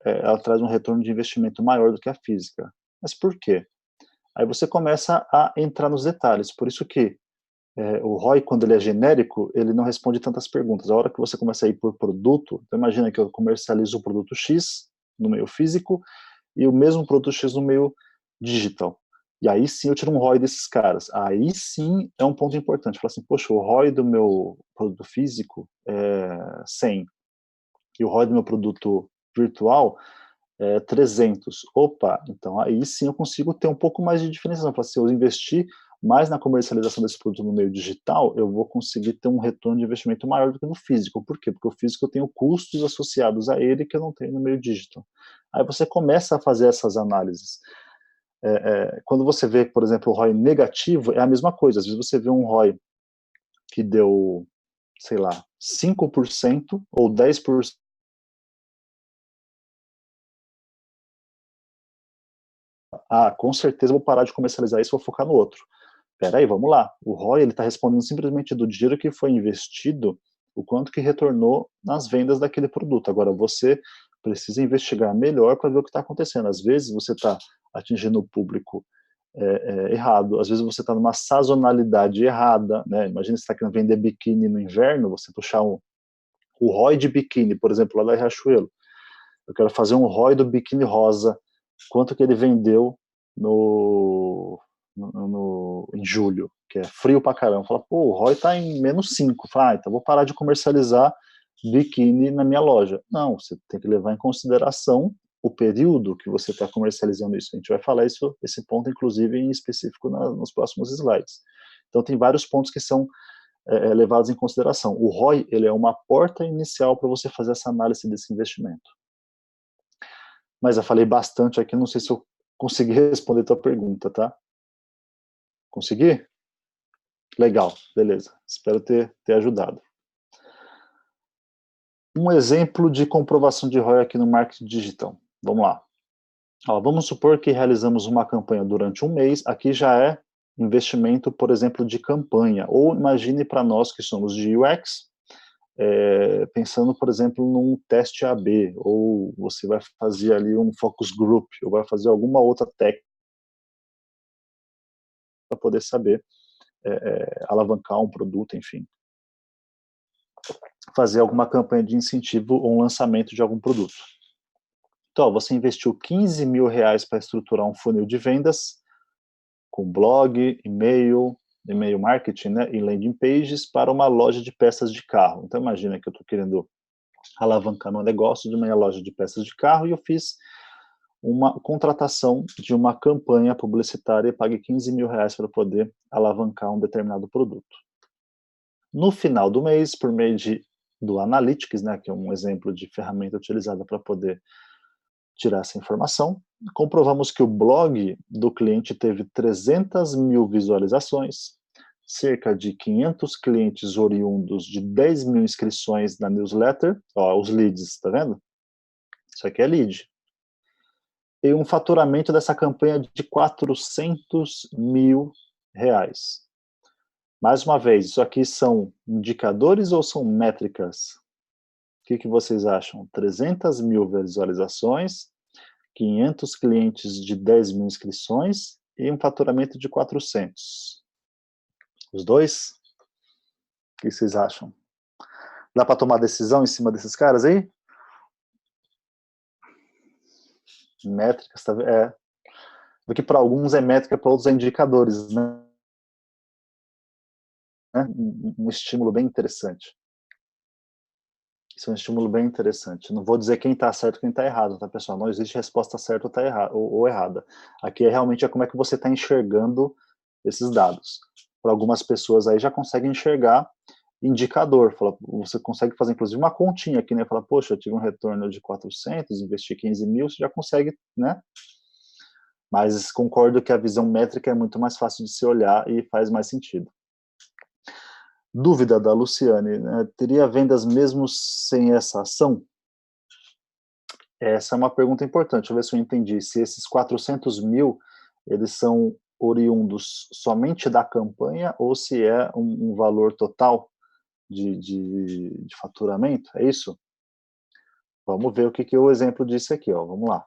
ela traz um retorno de investimento maior do que a física. Mas por quê? Aí você começa a entrar nos detalhes. Por isso que o ROI, quando ele é genérico, ele não responde tantas perguntas. A hora que você começa a ir por produto, então imagina que eu comercializo o produto X no meio físico e o mesmo produto X no meio digital. E aí sim eu tiro um ROI desses caras. Aí sim é um ponto importante. Falar assim, poxa, o ROI do meu produto físico é 100. E o ROI do meu produto virtual é 300. Opa, então aí sim eu consigo ter um pouco mais de diferenciação. Se eu investir mais na comercialização desse produto no meio digital, eu vou conseguir ter um retorno de investimento maior do que no físico. Por quê? Porque o físico eu tenho custos associados a ele que eu não tenho no meio digital. Aí você começa a fazer essas análises. Quando você vê, por exemplo, o ROI negativo, é a mesma coisa. Às vezes você vê um ROI que deu, sei lá, 5% ou 10%. Com certeza vou parar de comercializar isso e vou focar no outro. Peraí, vamos lá. O ROI ele está respondendo simplesmente do dinheiro que foi investido, o quanto que retornou nas vendas daquele produto. Agora, você precisa investigar melhor para ver o que está acontecendo. Às vezes você está atingindo o público errado, às vezes você está numa sazonalidade errada, né? Imagina você está querendo vender biquíni no inverno, você puxar o ROI de biquíni, por exemplo, lá da Riachuelo. Eu quero fazer um ROI do biquíni rosa, quanto que ele vendeu em julho, que é frio pra caramba. Fala, pô, o ROI tá em -5. Fala, então vou parar de comercializar biquíni na minha loja. Não, você tem que levar em consideração o período que você está comercializando isso. A gente vai falar esse ponto, inclusive, em específico nos próximos slides. Então, tem vários pontos que são levados em consideração. O ROI, ele é uma porta inicial para você fazer essa análise desse investimento. Mas eu falei bastante aqui, não sei se eu consegui responder a tua pergunta, tá? Consegui? Legal, beleza. Espero ter ajudado. Um exemplo de comprovação de ROI aqui no marketing digital. Vamos lá. Ó, vamos supor que realizamos uma campanha durante um mês. Aqui já é investimento, por exemplo, de campanha. Ou imagine para nós que somos de UX, pensando, por exemplo, num teste AB, ou você vai fazer ali um focus group, ou vai fazer alguma outra técnica para poder saber alavancar um produto, enfim. Fazer alguma campanha de incentivo ou um lançamento de algum produto. Então, você investiu R$15.000 para estruturar um funil de vendas, com blog, e-mail marketing, né, e landing pages para uma loja de peças de carro. Então, imagina que eu estou querendo alavancar meu negócio de uma loja de peças de carro e eu fiz uma contratação de uma campanha publicitária e paguei R$15.000 para poder alavancar um determinado produto. No final do mês, por meio do Analytics, né, que é um exemplo de ferramenta utilizada para poder tirar essa informação, comprovamos que o blog do cliente teve 300.000 visualizações, cerca de 500 clientes oriundos de 10.000 inscrições na newsletter, ó, os leads, tá vendo? Isso aqui é lead. E um faturamento dessa campanha de R$400.000. Mais uma vez, isso aqui são indicadores ou são métricas? O que vocês acham? 300.000 visualizações, 500 clientes de 10.000 inscrições e um faturamento de 400. Os dois? O que vocês acham? Dá para tomar decisão em cima desses caras aí? Métricas, tá vendo? Porque para alguns é métrica, para outros é indicadores, né? Um estímulo bem interessante. Isso é um estímulo bem interessante. Não vou dizer quem está certo e quem está errado, tá, pessoal? Não existe resposta certa ou errada. Aqui realmente como é que você está enxergando esses dados. Para algumas pessoas aí já conseguem enxergar indicador. Você consegue fazer, inclusive, uma continha aqui, né? Fala, poxa, eu tive um retorno de 400, investi 15.000, você já consegue, né? Mas concordo que a visão métrica é muito mais fácil de se olhar e faz mais sentido. Dúvida da Luciane, né? Teria vendas mesmo sem essa ação? Essa é uma pergunta importante, deixa eu ver se eu entendi. Se esses 400.000, eles são oriundos somente da campanha ou se é um valor total de faturamento, é isso? Vamos ver o que o exemplo disse aqui, ó. Vamos lá.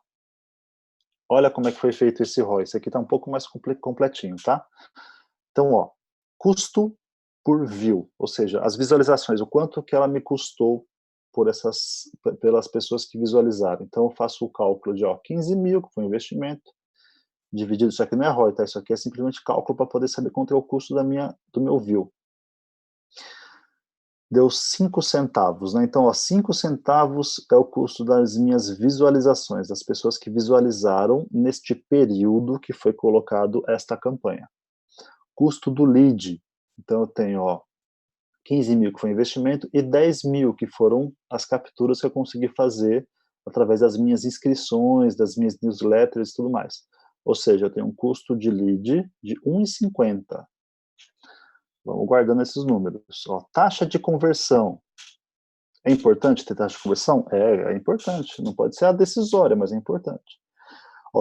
Olha como é que foi feito esse ROI. Esse aqui está um pouco mais completinho, tá? Então, ó, custo por view, ou seja, as visualizações, o quanto que ela me custou pelas pessoas que visualizaram. Então, eu faço o cálculo de 15.000, que foi um investimento, dividido, isso aqui não é ROI, tá? Isso aqui é simplesmente cálculo para poder saber quanto é o custo do meu view. Deu 5 centavos, né? Então, 5 centavos é o custo das minhas visualizações, das pessoas que visualizaram neste período que foi colocado esta campanha. Custo do lead, então eu tenho, 15.000 que foi investimento e 10.000 que foram as capturas que eu consegui fazer através das minhas inscrições, das minhas newsletters e tudo mais. Ou seja, eu tenho um custo de lead de R$1,50. Vamos guardando esses números. Taxa de conversão. É importante ter taxa de conversão? É importante. Não pode ser a decisória, mas é importante.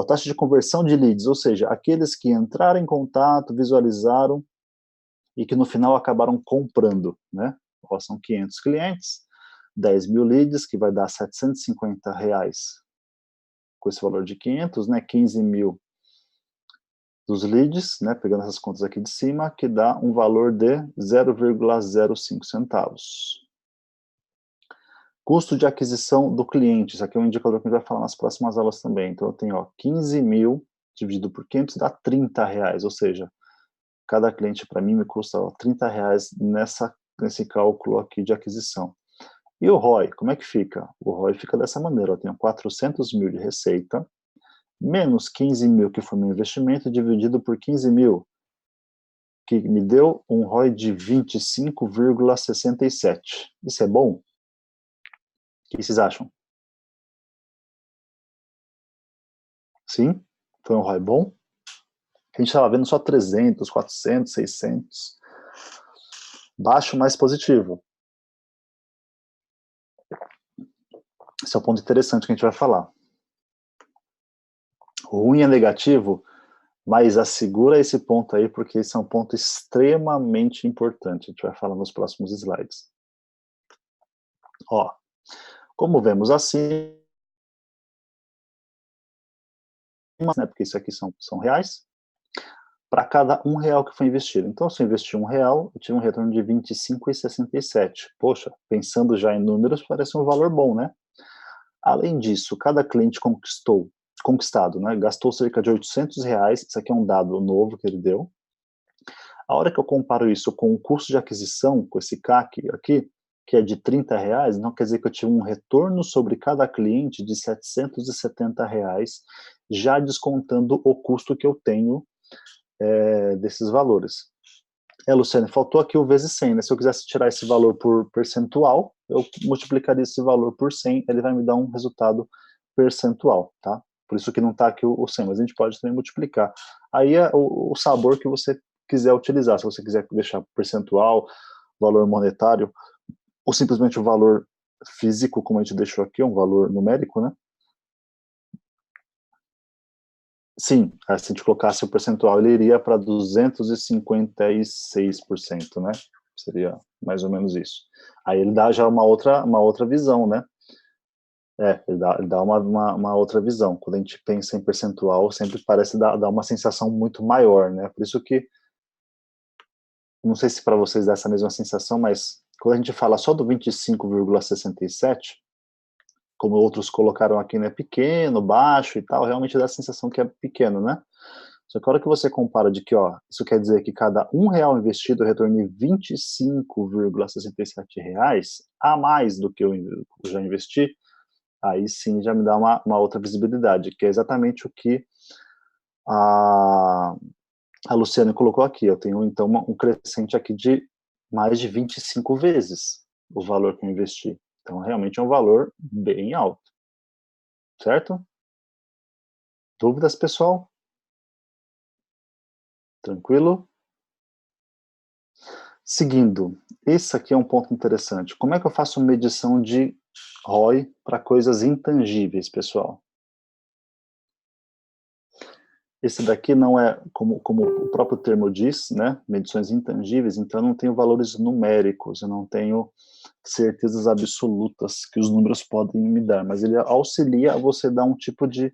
Taxa de conversão de leads, ou seja, aqueles que entraram em contato, visualizaram e que no final acabaram comprando, né? São 500 clientes, 10.000 leads, que vai dar R$750 com esse valor de 500, né? 15.000 dos leads, né, pegando essas contas aqui de cima, que dá um valor de 0,05 centavos. Custo de aquisição do cliente, isso aqui é um indicador que a gente vai falar nas próximas aulas também. Então, eu tenho 15.000 dividido por 500 dá R$30, ou seja, cada cliente para mim me custa R$30 nesse cálculo aqui de aquisição. E o ROI, como é que fica? O ROI fica dessa maneira, eu tenho 400.000 de receita, menos 15.000 que foi meu investimento, dividido por 15.000. que me deu um ROI de 25,67. Isso é bom? O que vocês acham? Sim? Foi um ROI bom? A gente estava vendo só 300, 400, 600. Baixo, mais positivo. Esse é o ponto interessante que a gente vai falar. O ruim é negativo, mas assegura esse ponto aí, porque esse é um ponto extremamente importante. A gente vai falar nos próximos slides. Ó, como vemos assim, né, porque isso aqui são reais, para cada R$1 que foi investido. Então, se eu investi R$1, eu tive um retorno de 25,67. Poxa, pensando já em números, parece um valor bom, né? Além disso, cada cliente conquistado, né, gastou cerca de R$800, isso aqui é um dado novo que ele deu. A hora que eu comparo isso com o custo de aquisição, com esse CAC aqui, que é de R$30, então quer dizer que eu tive um retorno sobre cada cliente de R$770, já descontando o custo que eu tenho desses valores. Luciane, faltou aqui o vezes 100, né? Se eu quisesse tirar esse valor por percentual, eu multiplicaria esse valor por 100, ele vai me dar um resultado percentual, tá? Por isso que não está aqui o 100, mas a gente pode também multiplicar. Aí é o sabor que você quiser utilizar, se você quiser deixar percentual, valor monetário, ou simplesmente o valor físico, como a gente deixou aqui, um valor numérico, né? Sim, se a gente colocasse o percentual, ele iria para 256%, né? Seria mais ou menos isso. Aí ele dá já uma outra visão, né? Ele dá uma outra visão. Quando a gente pensa em percentual, sempre parece dar uma sensação muito maior, né? Por isso que, não sei se para vocês dá essa mesma sensação, mas quando a gente fala só do 25,67, como outros colocaram aqui, né, pequeno, baixo e tal, realmente dá a sensação que é pequeno, né? Só que a hora que você compara de que, ó, isso quer dizer que cada R$1 investido retorne R$25,67 a mais do que eu já investi, aí sim já me dá uma outra visibilidade, que é exatamente o que a Luciane colocou aqui. Eu tenho, então, um crescente aqui de mais de 25 vezes o valor que eu investi. Então, realmente é um valor bem alto. Certo? Dúvidas, pessoal? Tranquilo? Seguindo, esse aqui é um ponto interessante. Como é que eu faço medição de ROI para coisas intangíveis, pessoal? Esse daqui não é, como o próprio termo diz, né, medições intangíveis, então eu não tenho valores numéricos, eu não tenho certezas absolutas que os números podem me dar, mas ele auxilia a você dar um tipo de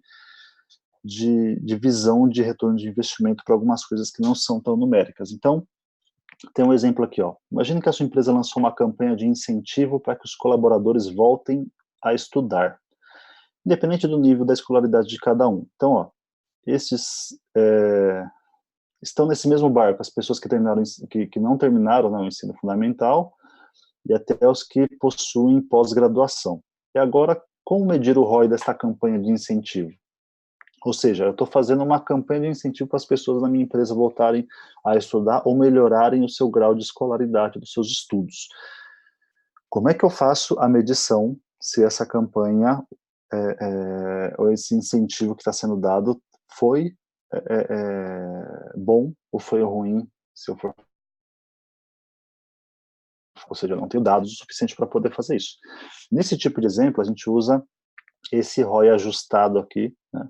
visão de retorno de investimento para algumas coisas que não são tão numéricas. Então, tem um exemplo aqui, ó. Imagine que a sua empresa lançou uma campanha de incentivo para que os colaboradores voltem a estudar, independente do nível da escolaridade de cada um. Então, ó, esses estão nesse mesmo barco, as pessoas que não terminaram, né, o ensino fundamental, e até os que possuem pós-graduação. E agora, como medir o ROI dessa campanha de incentivo? Ou seja, eu estou fazendo uma campanha de incentivo para as pessoas da minha empresa voltarem a estudar ou melhorarem o seu grau de escolaridade dos seus estudos. Como é que eu faço a medição se essa campanha ou esse incentivo que está sendo dado foi bom ou foi ruim, ou seja, eu não tenho dados o suficiente para poder fazer isso. Nesse tipo de exemplo, a gente usa esse ROI ajustado aqui, né,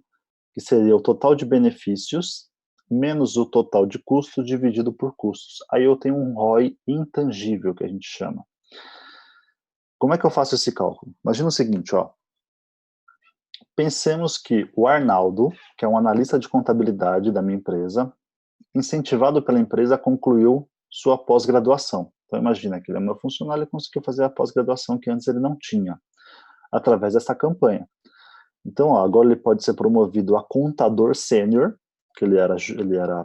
que seria o total de benefícios menos o total de custos dividido por custos. Aí eu tenho um ROI intangível, que a gente chama. Como é que eu faço esse cálculo? Imagina o seguinte, ó. Pensemos que o Arnaldo, que é um analista de contabilidade da minha empresa, incentivado pela empresa, concluiu sua pós-graduação. Então imagina que ele é meu funcionário e conseguiu fazer a pós-graduação que antes ele não tinha, através dessa campanha. Então, ó, agora ele pode ser promovido a contador sênior, que ele era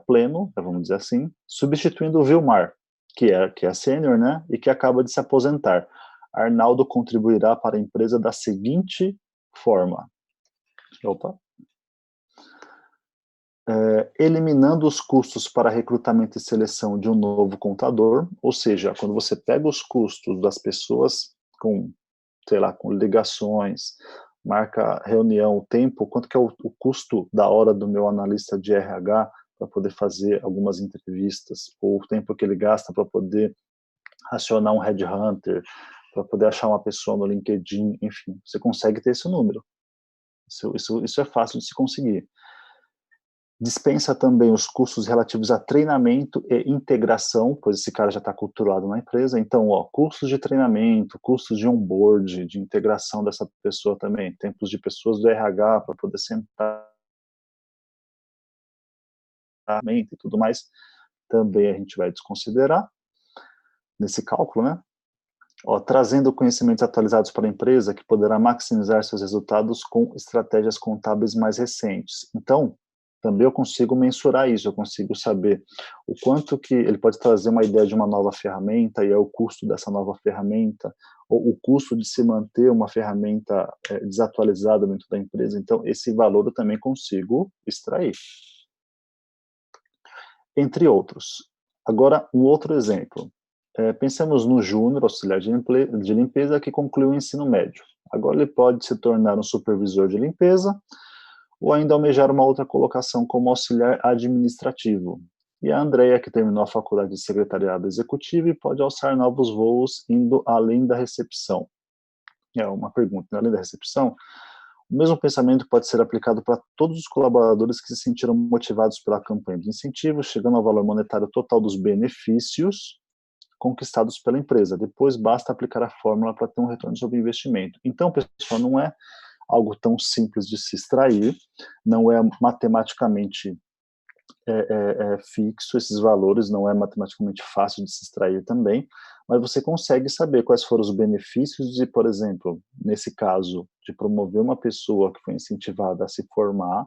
pleno, vamos dizer assim, substituindo o Vilmar, que é sênior, né, e que acaba de se aposentar. Arnaldo contribuirá para a empresa da seguinte forma. Opa. eliminando os custos para recrutamento e seleção de um novo contador, ou seja, quando você pega os custos das pessoas com, sei lá, com ligações, marca reunião, o tempo, quanto que é o custo da hora do meu analista de RH para poder fazer algumas entrevistas, ou o tempo que ele gasta para poder acionar um headhunter, para poder achar uma pessoa no LinkedIn, enfim, você consegue ter esse número. Isso é fácil de se conseguir. Dispensa também os custos relativos a treinamento e integração, pois esse cara já está culturado na empresa. Então, custos de treinamento, custos de onboard, de integração dessa pessoa também, tempos de pessoas do RH para poder sentar e tudo mais, também a gente vai desconsiderar nesse cálculo, né? Trazendo conhecimentos atualizados para a empresa que poderá maximizar seus resultados com estratégias contábeis mais recentes. Então, também eu consigo mensurar isso, eu consigo saber o quanto que ele pode trazer uma ideia de uma nova ferramenta e é o custo dessa nova ferramenta, ou o custo de se manter uma ferramenta desatualizada dentro da empresa. Então, esse valor eu também consigo extrair. Entre outros. Agora, um outro exemplo. Pensamos no júnior, auxiliar de limpeza, que concluiu o ensino médio. Agora ele pode se tornar um supervisor de limpeza, ou ainda almejar uma outra colocação como auxiliar administrativo. E a Andrea, que terminou a faculdade de secretariado executivo, pode alçar novos voos indo além da recepção. É uma pergunta, além da recepção, o mesmo pensamento pode ser aplicado para todos os colaboradores que se sentiram motivados pela campanha de incentivo, chegando ao valor monetário total dos benefícios conquistados pela empresa. Depois basta aplicar a fórmula para ter um retorno sobre o investimento. Então, pessoal, não é algo tão simples de se extrair, não é matematicamente fixo esses valores, não é matematicamente fácil de se extrair também, mas você consegue saber quais foram os benefícios de, por exemplo, nesse caso, de promover uma pessoa que foi incentivada a se formar.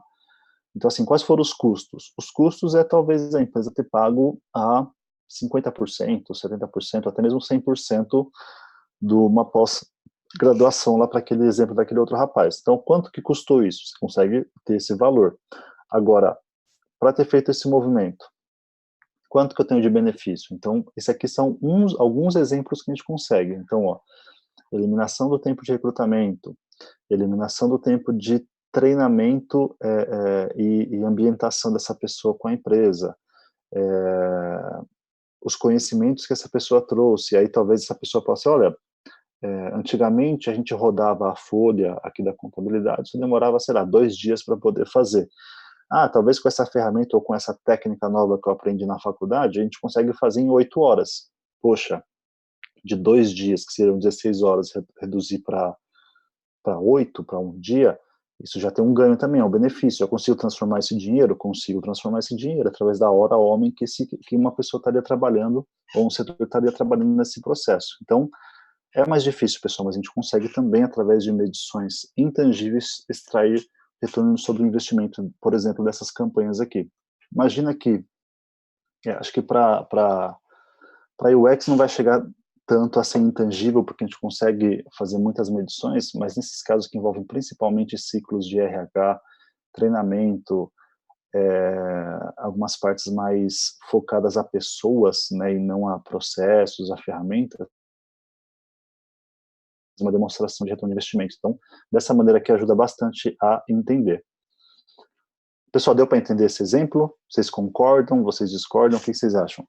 Então, assim, quais foram os custos? Os custos é talvez a empresa ter pago a 50%, 70%, até mesmo 100% de uma pós-graduação lá para aquele exemplo daquele outro rapaz. Então, quanto que custou isso? Você consegue ter esse valor. Agora, para ter feito esse movimento, quanto que eu tenho de benefício? Então, esses aqui são alguns exemplos que a gente consegue. Então, eliminação do tempo de recrutamento, eliminação do tempo de treinamento e ambientação dessa pessoa com a empresa, os conhecimentos que essa pessoa trouxe, aí talvez essa pessoa possa, olha, antigamente a gente rodava a folha aqui da contabilidade, isso demorava, sei lá, 2 dias para poder fazer. Talvez com essa ferramenta ou com essa técnica nova que eu aprendi na faculdade, a gente consegue fazer em 8 horas. Poxa, de 2 dias, que seriam 16 horas, reduzir para 8, para um dia, isso já tem um ganho também, é um benefício. Eu consigo transformar esse dinheiro? Consigo transformar esse dinheiro através da hora homem que uma pessoa estaria trabalhando, ou um setor estaria trabalhando nesse processo. Então, é mais difícil, pessoal, mas a gente consegue também, através de medições intangíveis, extrair retorno sobre o investimento, por exemplo, dessas campanhas aqui. Imagina que, acho que para UX não vai chegar tanto a ser intangível, porque a gente consegue fazer muitas medições, mas nesses casos que envolvem principalmente ciclos de RH, treinamento, algumas partes mais focadas a pessoas, né, e não a processos, a ferramentas, uma demonstração de retorno de investimento. Então, dessa maneira que ajuda bastante a entender. Pessoal, deu para entender esse exemplo? Vocês concordam? Vocês discordam? O que vocês acham?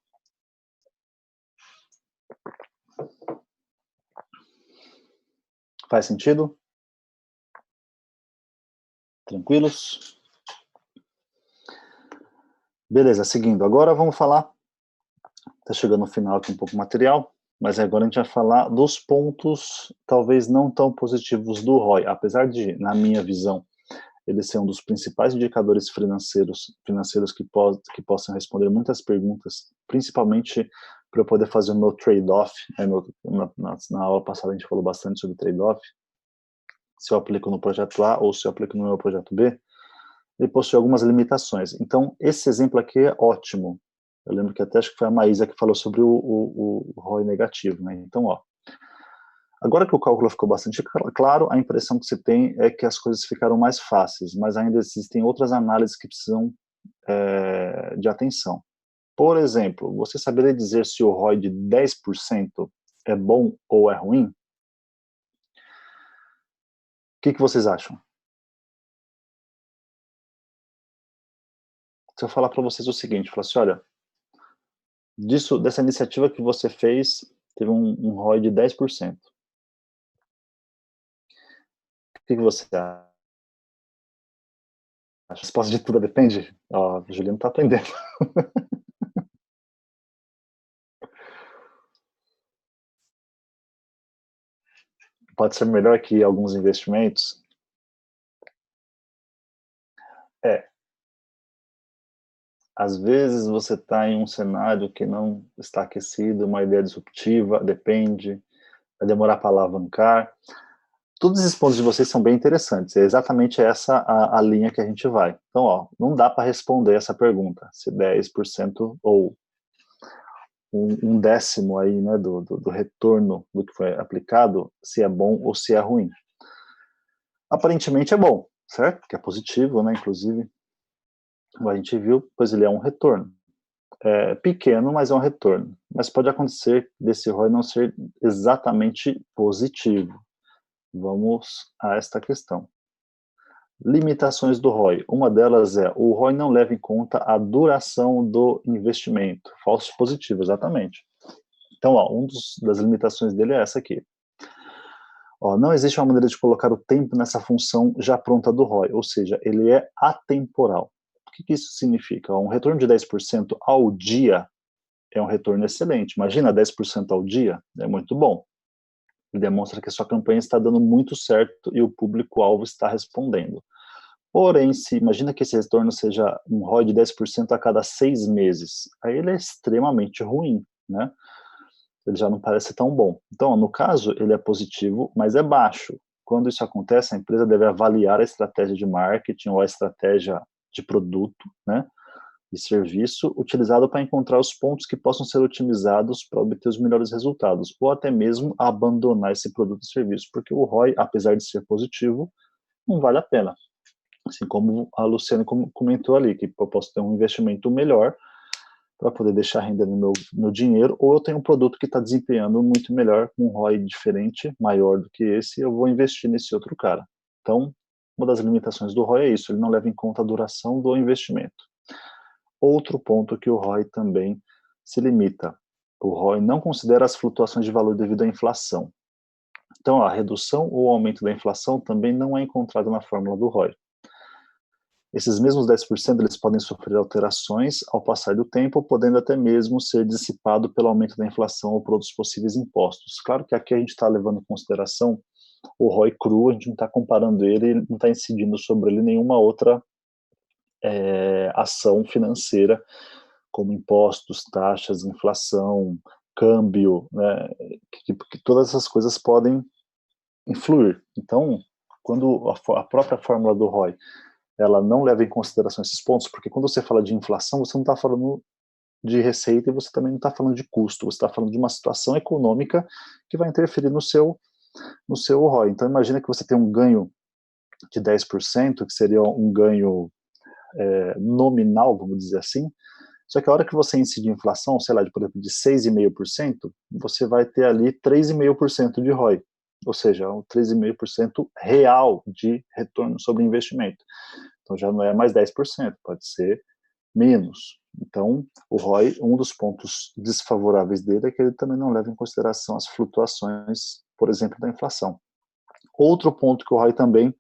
Faz sentido? Tranquilos? Beleza, seguindo. Agora vamos falar, está chegando no final aqui um pouco o material, mas agora a gente vai falar dos pontos talvez não tão positivos do ROI, apesar de, na minha visão, ele ser um dos principais indicadores financeiros que possam responder muitas perguntas, principalmente para eu poder fazer o meu trade-off. Na aula passada a gente falou bastante sobre trade-off, se eu aplico no projeto A ou se eu aplico no meu projeto B, ele possui algumas limitações. Então, esse exemplo aqui é ótimo. Eu lembro que acho que foi a Maísa que falou sobre o ROI negativo, né? Então, agora que o cálculo ficou bastante claro, a impressão que você tem é que as coisas ficaram mais fáceis, mas ainda existem outras análises que precisam de atenção. Por exemplo, você saberia dizer se o ROI de 10% é bom ou é ruim? O que vocês acham? Se eu falar para vocês o seguinte, falar assim, olha, dessa iniciativa que você fez, teve um ROI de 10%. O que você acha? A resposta de tudo depende? Ó, o Juliano está aprendendo. Pode ser melhor que alguns investimentos? Às vezes você está em um cenário que não está aquecido, uma ideia disruptiva, depende, vai demorar para alavancar. Todos esses pontos de vocês são bem interessantes, é exatamente essa a linha que a gente vai. Então, ó, não dá para responder essa pergunta, se 10% ou um décimo aí, né, do retorno do que foi aplicado, se é bom ou se é ruim. Aparentemente é bom, certo? Que é positivo, né, inclusive, a gente viu, pois ele é um retorno. É pequeno, mas é um retorno. Mas pode acontecer desse ROI não ser exatamente positivo. Vamos a esta questão. Limitações do ROI. Uma delas é, o ROI não leva em conta a duração do investimento. Falso positivo, exatamente. Então, ó, das limitações dele é essa aqui. Ó, não existe uma maneira de colocar o tempo nessa função já pronta do ROI, ou seja, ele é atemporal. O que isso significa? Um retorno de 10% ao dia é um retorno excelente. Imagina 10% ao dia, é muito bom. Ele demonstra que a sua campanha está dando muito certo e o público-alvo está respondendo. Porém, imagina que esse retorno seja um ROI de 10% a cada 6 meses. Aí ele é extremamente ruim, né? Ele já não parece tão bom. Então, no caso, ele é positivo, mas é baixo. Quando isso acontece, a empresa deve avaliar a estratégia de marketing ou a estratégia de produto, né, e serviço utilizado para encontrar os pontos que possam ser otimizados para obter os melhores resultados, ou até mesmo abandonar esse produto e serviço, porque o ROI, apesar de ser positivo, não vale a pena. Assim como a Luciane comentou ali, que eu posso ter um investimento melhor para poder deixar render no meu dinheiro, ou eu tenho um produto que está desempenhando muito melhor, com um ROI diferente, maior do que esse, eu vou investir nesse outro cara. Então, uma das limitações do ROI é isso, ele não leva em conta a duração do investimento. Outro ponto que o ROI também se limita. O ROI não considera as flutuações de valor devido à inflação. Então, a redução ou aumento da inflação também não é encontrado na fórmula do ROI. Esses mesmos 10% eles podem sofrer alterações ao passar do tempo, podendo até mesmo ser dissipado pelo aumento da inflação ou por outros possíveis impostos. Claro que aqui a gente está levando em consideração o ROI cru, a gente não está comparando ele, não está incidindo sobre ele nenhuma outra ação financeira, como impostos, taxas, inflação, câmbio, né, que todas essas coisas podem influir. Então, quando a própria fórmula do ROI ela não leva em consideração esses pontos, porque quando você fala de inflação, você não está falando de receita e você também não está falando de custo, você está falando de uma situação econômica que vai interferir no seu ROI. Então, imagina que você tem um ganho de 10%, que seria um ganho nominal, vamos dizer assim, só que a hora que você incide inflação, sei lá, por exemplo, de 6,5%, você vai ter ali 3,5% de ROI, ou seja, um 3,5% real de retorno sobre investimento. Então já não é mais 10%, pode ser menos. Então, o ROI, um dos pontos desfavoráveis dele é que ele também não leva em consideração as flutuações, por exemplo, da inflação. Outro ponto que o ROI também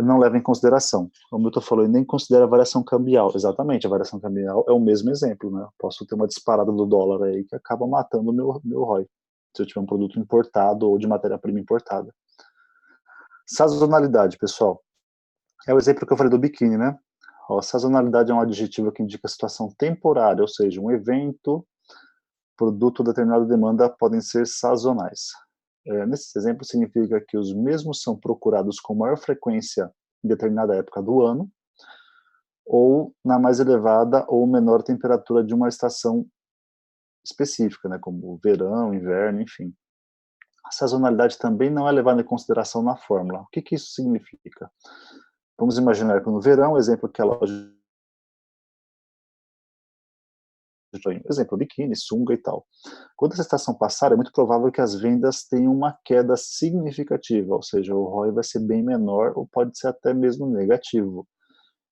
não leva em consideração. O Milton falou, e nem considera a variação cambial. Exatamente, a variação cambial é o mesmo exemplo, né? Posso ter uma disparada do dólar aí que acaba matando o meu ROI, se eu tiver um produto importado ou de matéria-prima importada. Sazonalidade, pessoal. É o exemplo que eu falei do biquíni, né? Ó, sazonalidade é um adjetivo que indica situação temporária, ou seja, um evento, produto ou determinada demanda podem ser sazonais. Nesse exemplo, significa que os mesmos são procurados com maior frequência em determinada época do ano, ou na mais elevada ou menor temperatura de uma estação específica, né, como verão, inverno, enfim. A sazonalidade também não é levada em consideração na fórmula. O que isso significa? Vamos imaginar que no verão, exemplo que a loja exemplo, biquíni, sunga e tal. Quando essa estação passar, é muito provável que as vendas tenham uma queda significativa, ou seja, o ROI vai ser bem menor ou pode ser até mesmo negativo.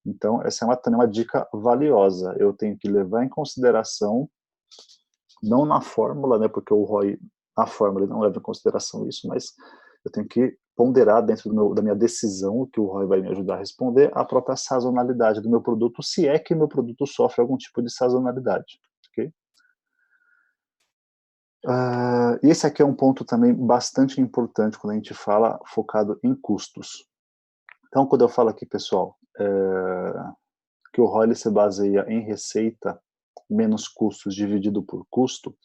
Então, essa é também uma dica valiosa. Eu tenho que levar em consideração, não na fórmula, né, porque o ROI, na fórmula, ele não leva em consideração isso, mas eu tenho que ponderar dentro da minha decisão, que o ROI vai me ajudar a responder, a própria sazonalidade do meu produto, se é que meu produto sofre algum tipo de sazonalidade. Okay? E esse aqui é um ponto também bastante importante quando a gente fala focado em custos. Então, quando eu falo aqui, pessoal, que o ROI se baseia em receita menos custos dividido por custo,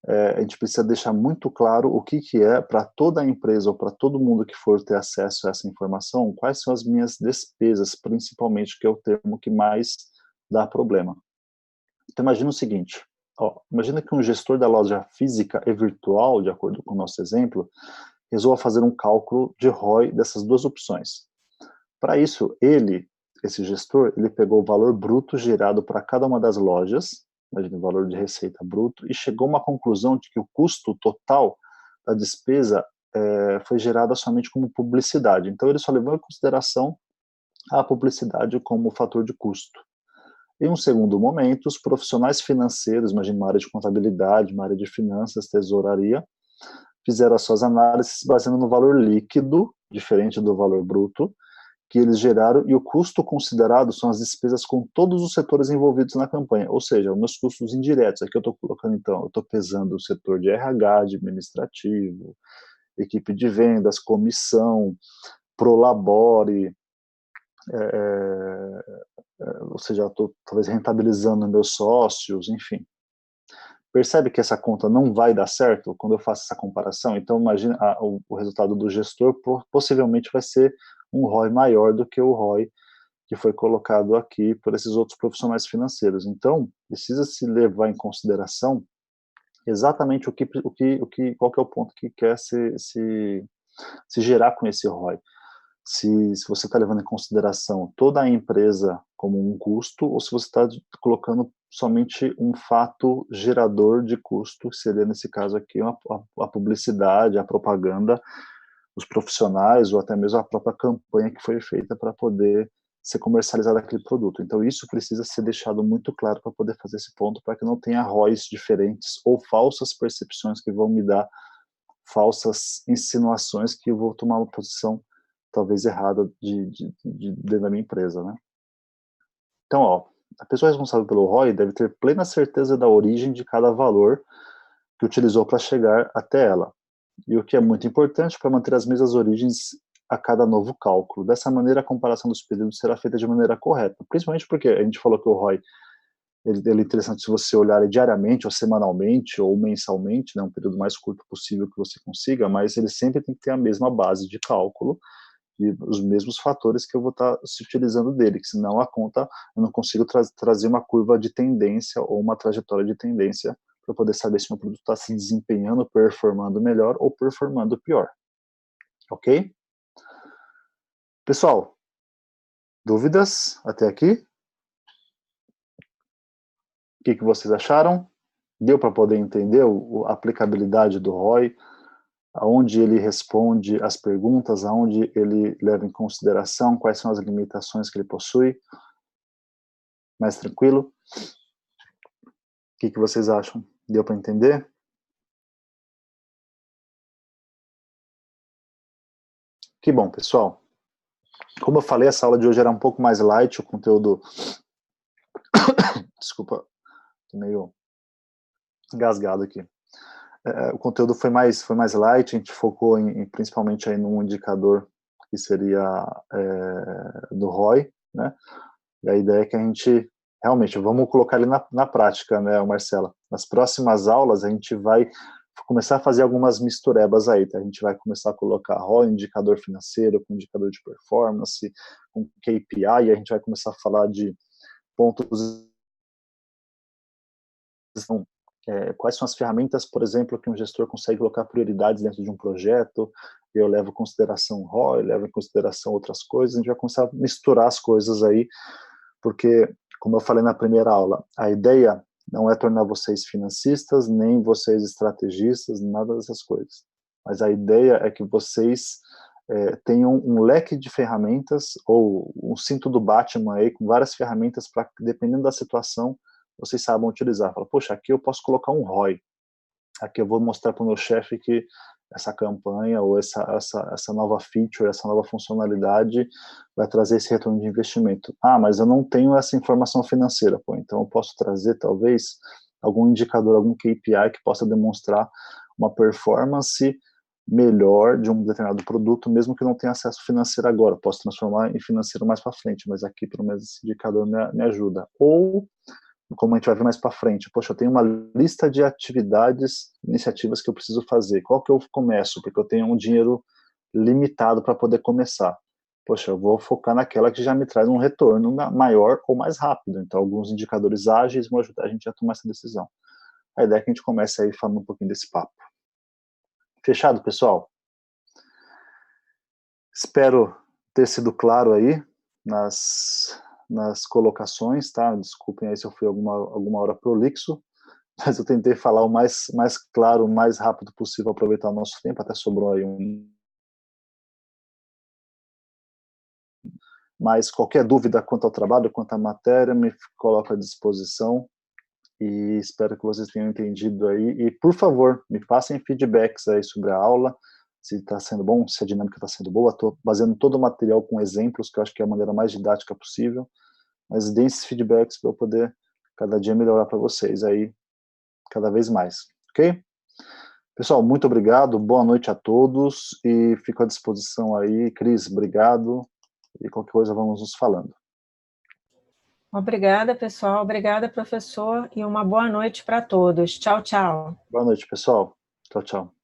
a gente precisa deixar muito claro o que é para toda a empresa ou para todo mundo que for ter acesso a essa informação, quais são as minhas despesas, principalmente, que é o termo que mais dá problema. Então, imagina o seguinte, imagina que um gestor da loja física e virtual, de acordo com o nosso exemplo, resolva fazer um cálculo de ROI dessas duas opções. Para isso, esse gestor, ele pegou o valor bruto gerado para cada uma das lojas, imagina o valor de receita bruto, e chegou a uma conclusão de que o custo total da despesa foi gerada somente como publicidade. Então, ele só levou em consideração a publicidade como fator de custo. Em um segundo momento, os profissionais financeiros, imagina uma área de contabilidade, uma área de finanças, tesouraria, fizeram as suas análises baseando no valor líquido, diferente do valor bruto, que eles geraram, e o custo considerado são as despesas com todos os setores envolvidos na campanha, ou seja, os meus custos indiretos. Aqui eu estou colocando, então, eu estou pesando o setor de RH, administrativo, equipe de vendas, comissão, Prolabore, ou seja, eu estou talvez rentabilizando meus sócios, enfim. Percebe que essa conta não vai dar certo quando eu faço essa comparação? Então, imagina, o resultado do gestor possivelmente vai ser um ROI maior do que o ROI que foi colocado aqui por esses outros profissionais financeiros. Então, precisa se levar em consideração exatamente qual que é o ponto que quer se gerar com esse ROI. Se você está levando em consideração toda a empresa como um custo, ou se você está colocando somente um fato gerador de custo, que seria, nesse caso aqui, a publicidade, a propaganda, os profissionais, ou até mesmo a própria campanha que foi feita para poder ser comercializado aquele produto. Então, isso precisa ser deixado muito claro para poder fazer esse ponto, para que não tenha ROIs diferentes ou falsas percepções que vão me dar falsas insinuações que eu vou tomar uma posição talvez errada dentro da minha empresa, né? Então, a pessoa responsável pelo ROI deve ter plena certeza da origem de cada valor que utilizou para chegar até ela. E o que é muito importante para manter as mesmas origens a cada novo cálculo. Dessa maneira, a comparação dos períodos será feita de maneira correta, principalmente porque a gente falou que o ROI ele é interessante se você olhar diariamente, ou semanalmente, ou mensalmente, né, um período mais curto possível que você consiga, mas ele sempre tem que ter a mesma base de cálculo, e os mesmos fatores que eu vou estar se utilizando dele, que senão a conta, eu não consigo trazer uma curva de tendência ou uma trajetória de tendência para poder saber se meu produto está se desempenhando, performando melhor ou performando pior. Ok? Pessoal, dúvidas até aqui? O que vocês acharam? Deu para poder entender a aplicabilidade do ROI? Aonde ele responde as perguntas, aonde ele leva em consideração quais são as limitações que ele possui. Mais tranquilo? O que vocês acham? Deu para entender? Que bom, pessoal. Como eu falei, essa aula de hoje era um pouco mais light, o conteúdo... Desculpa, tô meio engasgado aqui. O conteúdo foi mais light, a gente focou principalmente aí num indicador que seria do ROI, né? E a ideia é que a gente, realmente, vamos colocar ele na prática, né, Marcela? Nas próximas aulas a gente vai começar a fazer algumas misturebas aí, tá? A gente vai começar a colocar ROI, indicador financeiro, com indicador de performance, com KPI, e a gente vai começar a falar de pontos... quais são as ferramentas, por exemplo, que um gestor consegue colocar prioridades dentro de um projeto, eu levo em consideração ROI, levo em consideração outras coisas, a gente vai começar a misturar as coisas aí, porque, como eu falei na primeira aula, a ideia Não é tornar vocês financistas, nem vocês estrategistas, nada dessas coisas. Mas a ideia é que vocês tenham um leque de ferramentas, ou um cinto do Batman aí, com várias ferramentas para, dependendo da situação, vocês saibam utilizar. Fala, poxa, aqui eu posso colocar um ROI. Aqui eu vou mostrar para o meu chefe que essa campanha, ou essa nova feature, essa nova funcionalidade vai trazer esse retorno de investimento. Ah, mas eu não tenho essa informação financeira. Pô, então eu posso trazer, talvez, algum indicador, algum KPI que possa demonstrar uma performance melhor de um determinado produto, mesmo que não tenha acesso financeiro agora. Posso transformar em financeiro mais para frente, mas aqui, pelo menos, esse indicador me ajuda. Ou, como a gente vai ver mais para frente, poxa, eu tenho uma lista de atividades, iniciativas que eu preciso fazer. Qual que eu começo? Porque eu tenho um dinheiro limitado para poder começar. Poxa, eu vou focar naquela que já me traz um retorno maior ou mais rápido. Então, alguns indicadores ágeis vão ajudar a gente a tomar essa decisão. A ideia é que a gente comece aí falando um pouquinho desse papo. Fechado, pessoal? Espero ter sido claro aí nas colocações, tá? Desculpem aí se eu fui alguma hora prolixo, mas eu tentei falar o mais claro, o mais rápido possível, aproveitar o nosso tempo, até sobrou aí Mas qualquer dúvida quanto ao trabalho, quanto à matéria, me coloco à disposição e espero que vocês tenham entendido aí. E, por favor, me passem feedbacks aí sobre a aula, se está sendo bom, se a dinâmica está sendo boa. Estou baseando todo o material com exemplos, que eu acho que é a maneira mais didática possível, mas deem esses feedbacks para eu poder cada dia melhorar para vocês aí, cada vez mais, ok? Pessoal, muito obrigado, boa noite a todos e fico à disposição aí. Cris, obrigado e qualquer coisa vamos nos falando. Obrigada, pessoal. Obrigada, professor, e uma boa noite para todos. Tchau, tchau. Boa noite, pessoal. Tchau, tchau.